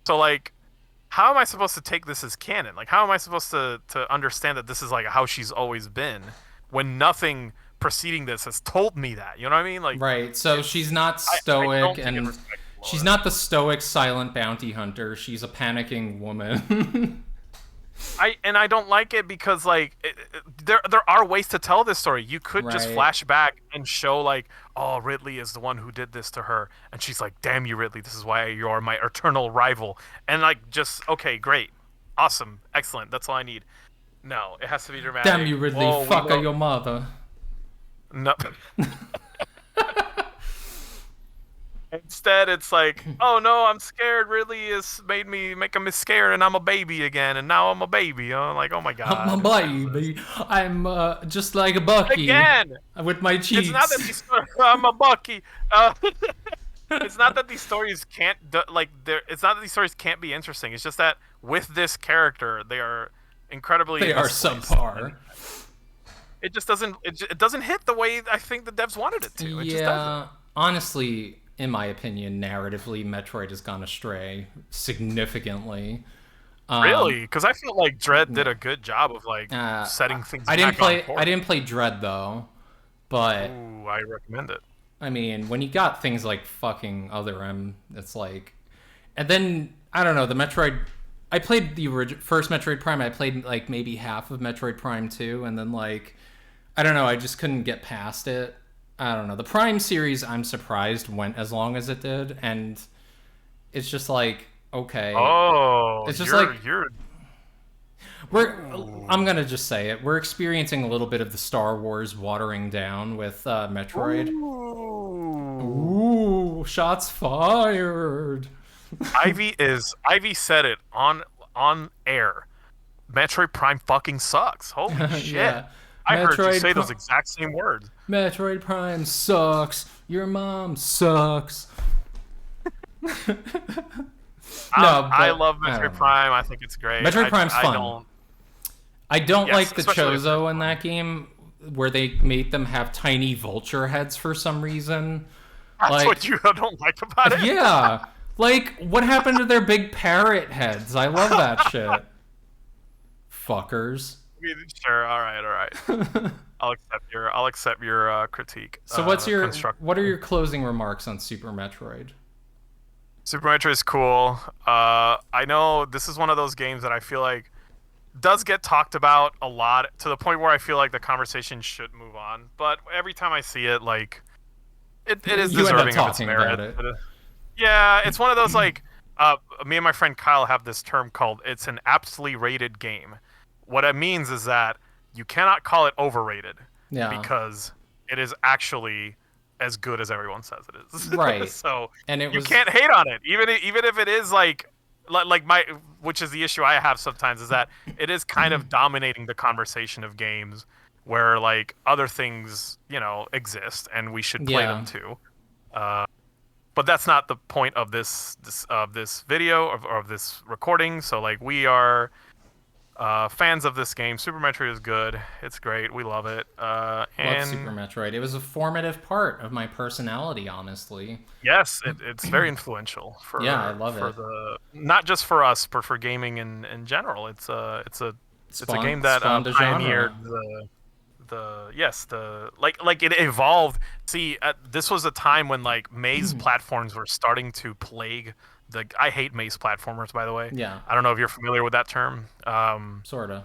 So like, how am I supposed to take this as canon? Like, how am I supposed to understand that this is like how she's always been when nothing preceding this has told me that? You know what I mean? Like, right. So she's not stoic, and she's not the stoic silent bounty hunter. She's a panicking woman. I don't like it because like there are ways to tell this story. You could just flash back and show like, oh, Ridley is the one who did this to her, and she's like, damn you, Ridley, this is why you are my eternal rival. And like, just okay, great, awesome, excellent, that's all I need. No, it has to be dramatic. Damn you, Ridley, fucker your mother. No. Instead, it's like, oh no, I'm scared. Ridley has making me scared, and I'm a baby again, and now I'm a baby. I'm like, oh my god, I'm a baby. I'm just like a Bucky again with my cheeks. It's not that I'm a Bucky. It's not that these stories can't It's not that these stories can't be interesting. It's just that with this character, they are incredibly. They are subpar. It just doesn't. It doesn't hit the way I think the devs wanted it to. It just doesn't. Honestly, in my opinion, narratively, Metroid has gone astray significantly. Really? Because I feel like Dread did a good job of like setting things. I didn't play Dread though, but ooh, I recommend it. I mean, when you got things like fucking Other M, it's like, and then I don't know, the Metroid. I played the first Metroid Prime. I played like maybe half of Metroid Prime 2, and then like, I don't know, I just couldn't get past it. I don't know. The Prime series, I'm surprised, went as long as it did, and it's just like, okay. Oh, it's just I'm gonna just say it. We're experiencing a little bit of the Star Wars watering down with Metroid. Ooh, shots fired. Ivy said it on air. Metroid Prime fucking sucks. Holy shit. Yeah. I heard you say those exact same words. Metroid Prime sucks. Your mom sucks. I love Metroid Prime. I think it's great. Metroid Prime's fun. I don't like the Chozo in that game, where they made them have tiny vulture heads for some reason. That's what you don't like about it? Yeah. Like, what happened to their big parrot heads? I love that shit. Fuckers. Sure. All right. I'll accept your critique. So what are your closing remarks on Super Metroid? Super Metroid is cool. I know this is one of those games that I feel like does get talked about a lot to the point where I feel like the conversation should move on. But every time I see it, like it is deserving of its merit. Yeah, it's one of those like me and my friend Kyle have this term called it's an aptly rated game. what it means is that you cannot call it overrated Yeah. because it is actually as good as everyone says it is. Right. So And it you was can't hate on it, even if it is like my, which is the issue I have sometimes, is that it is kind of dominating the conversation of games where like other things, you know, exist and we should play them too. But that's not the point of this video or of this recording. So like we are fans of this game. Super Metroid is good. It's great. We love it. love Super Metroid. It was a formative part of my personality, honestly. Yes, it's very influential for I love for it. the not just for us, but for gaming in general. It's a game that Spawned a pioneered genre. like it evolved. See, this was a time when like maze Hmm. platforms were starting to plague the. I hate maze platformers, by the way. Yeah, I don't know if you're familiar with that term. sorta.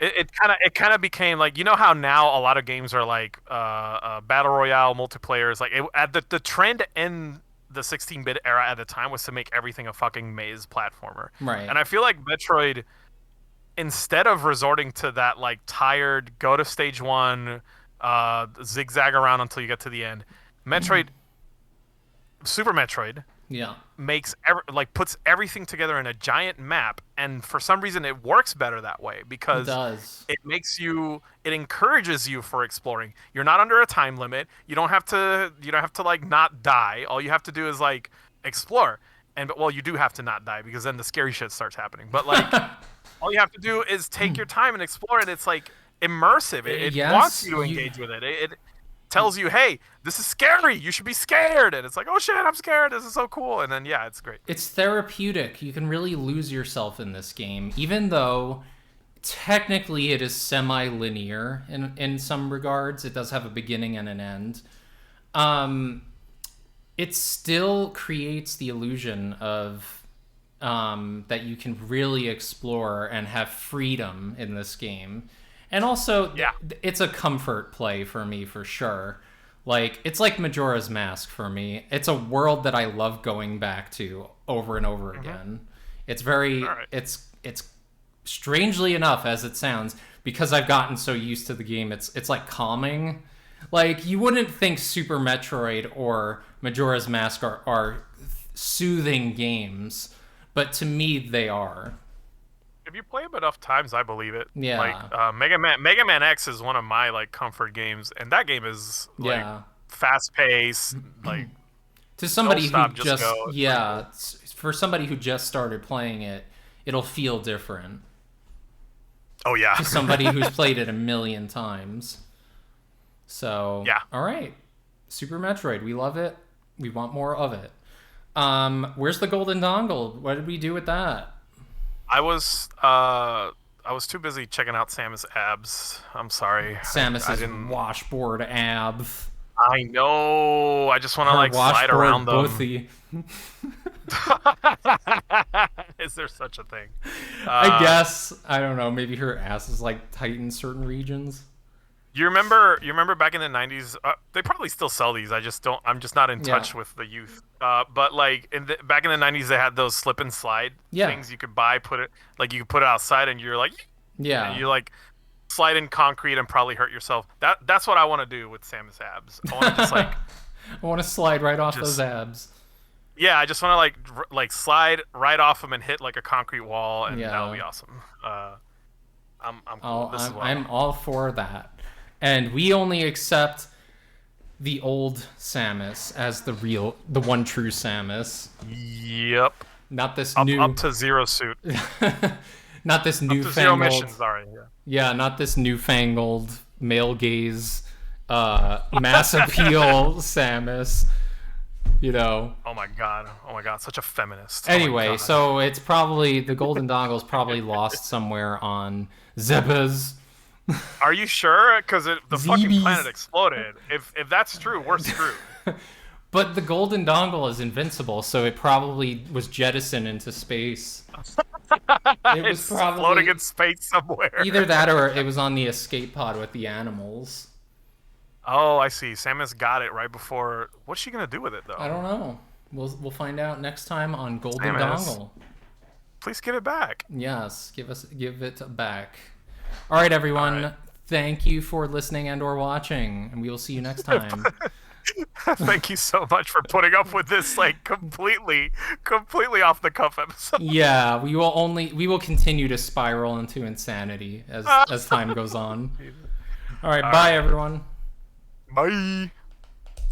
It kind of became like, you know how now a lot of games are like battle royale multiplayers. Like the trend in the 16-bit era at the time was to make everything a fucking maze platformer. Right. And I feel like Metroid, instead of resorting to that like tired go to stage one, zigzag around until you get to the end, Metroid, Super Metroid Yeah. makes puts everything together in a giant map, and for some reason it works better that way It because does. it encourages you for exploring. You're not under a time limit. You don't have to like not die. All you have to do is like explore. And well, you do have to not die because then the scary shit starts happening. But like all you have to do is take your time and explore, and it's like immersive. It Yes, wants you to engage with it. It tells you, hey, this is scary. You should be scared. And it's like, oh shit, I'm scared. This is so cool. And then yeah, it's great. It's therapeutic. You can really lose yourself in this game, even though technically it is semi-linear in some regards. It does have a beginning and an end. It still creates the illusion of that you can really explore and have freedom in this game. And also, Yeah. it's a comfort play for me for sure. Like, it's like Majora's Mask for me. It's a world that I love going back to over and over again. It's very, All right. it's strangely enough as it sounds, because I've gotten so used to the game, it's like calming. Like, you wouldn't think Super Metroid or Majora's Mask are soothing games, but to me they are. If you play them enough times, I believe it. Yeah. Like Mega Man X is one of my like comfort games, and that game is like Yeah. fast paced, like To somebody stop, who just just, go. It's yeah, for somebody who just started playing it, it'll feel different. oh yeah. To somebody who's played it a million times. So, Yeah. all right. Super Metroid, we love it. We want more of it. Where's the Golden Dongle? What did we do with that? I was too busy checking out Samus abs. I'm sorry. I Samus's didn't. washboard abs. I know. I just want to Her like slide washboard around them. pussy. Is there such a thing? I guess. I don't know. Maybe her ass is like tight in certain regions. You remember back in the 90s, they probably still sell these. I'm just not in touch with the youth. But like back in the 90s, they had those slip and slide things you could buy, you could put it outside and you're like, Yeah. and you like slide in concrete and probably hurt yourself. That's what I want to do with Samus abs. I want to just like, I want to slide right off Just- those abs. yeah, I just want to like slide right off them and hit like a concrete wall, and Yeah. that'll be awesome. I'm cool. This is what I I'm all for that. And we only accept the old Samus as the one true Samus. Yep. Not this Up new, to Zero Suit. not this To Zero newfangled, Mission, sorry. Yeah. yeah, not this newfangled male gaze, mass appeal Samus. You know. Oh my god, such a feminist. Oh my Anyway, God. so it's probably the Golden Dongle's probably lost somewhere on ZEEBEEZ. Are you sure? Because the fucking ZEEBEEZ. planet exploded. If that's true, we're screwed. But the Golden Dongle is invincible, so it probably was jettisoned into space. It was It's probably floating in space somewhere. either that or it was on the escape pod with the animals. Oh, I see. Samus got it right before. What's she gonna do with it though? I don't know. We'll find out next time on Golden Samus. Dongle. Please give it back. Yes, give it back. All right, everyone. All right. Thank you for listening and/or watching, and we will see you next time. Thank you so much for putting up with this like completely off the cuff episode. Yeah, we will continue to spiral into insanity as time goes on. All right, bye everyone. Bye.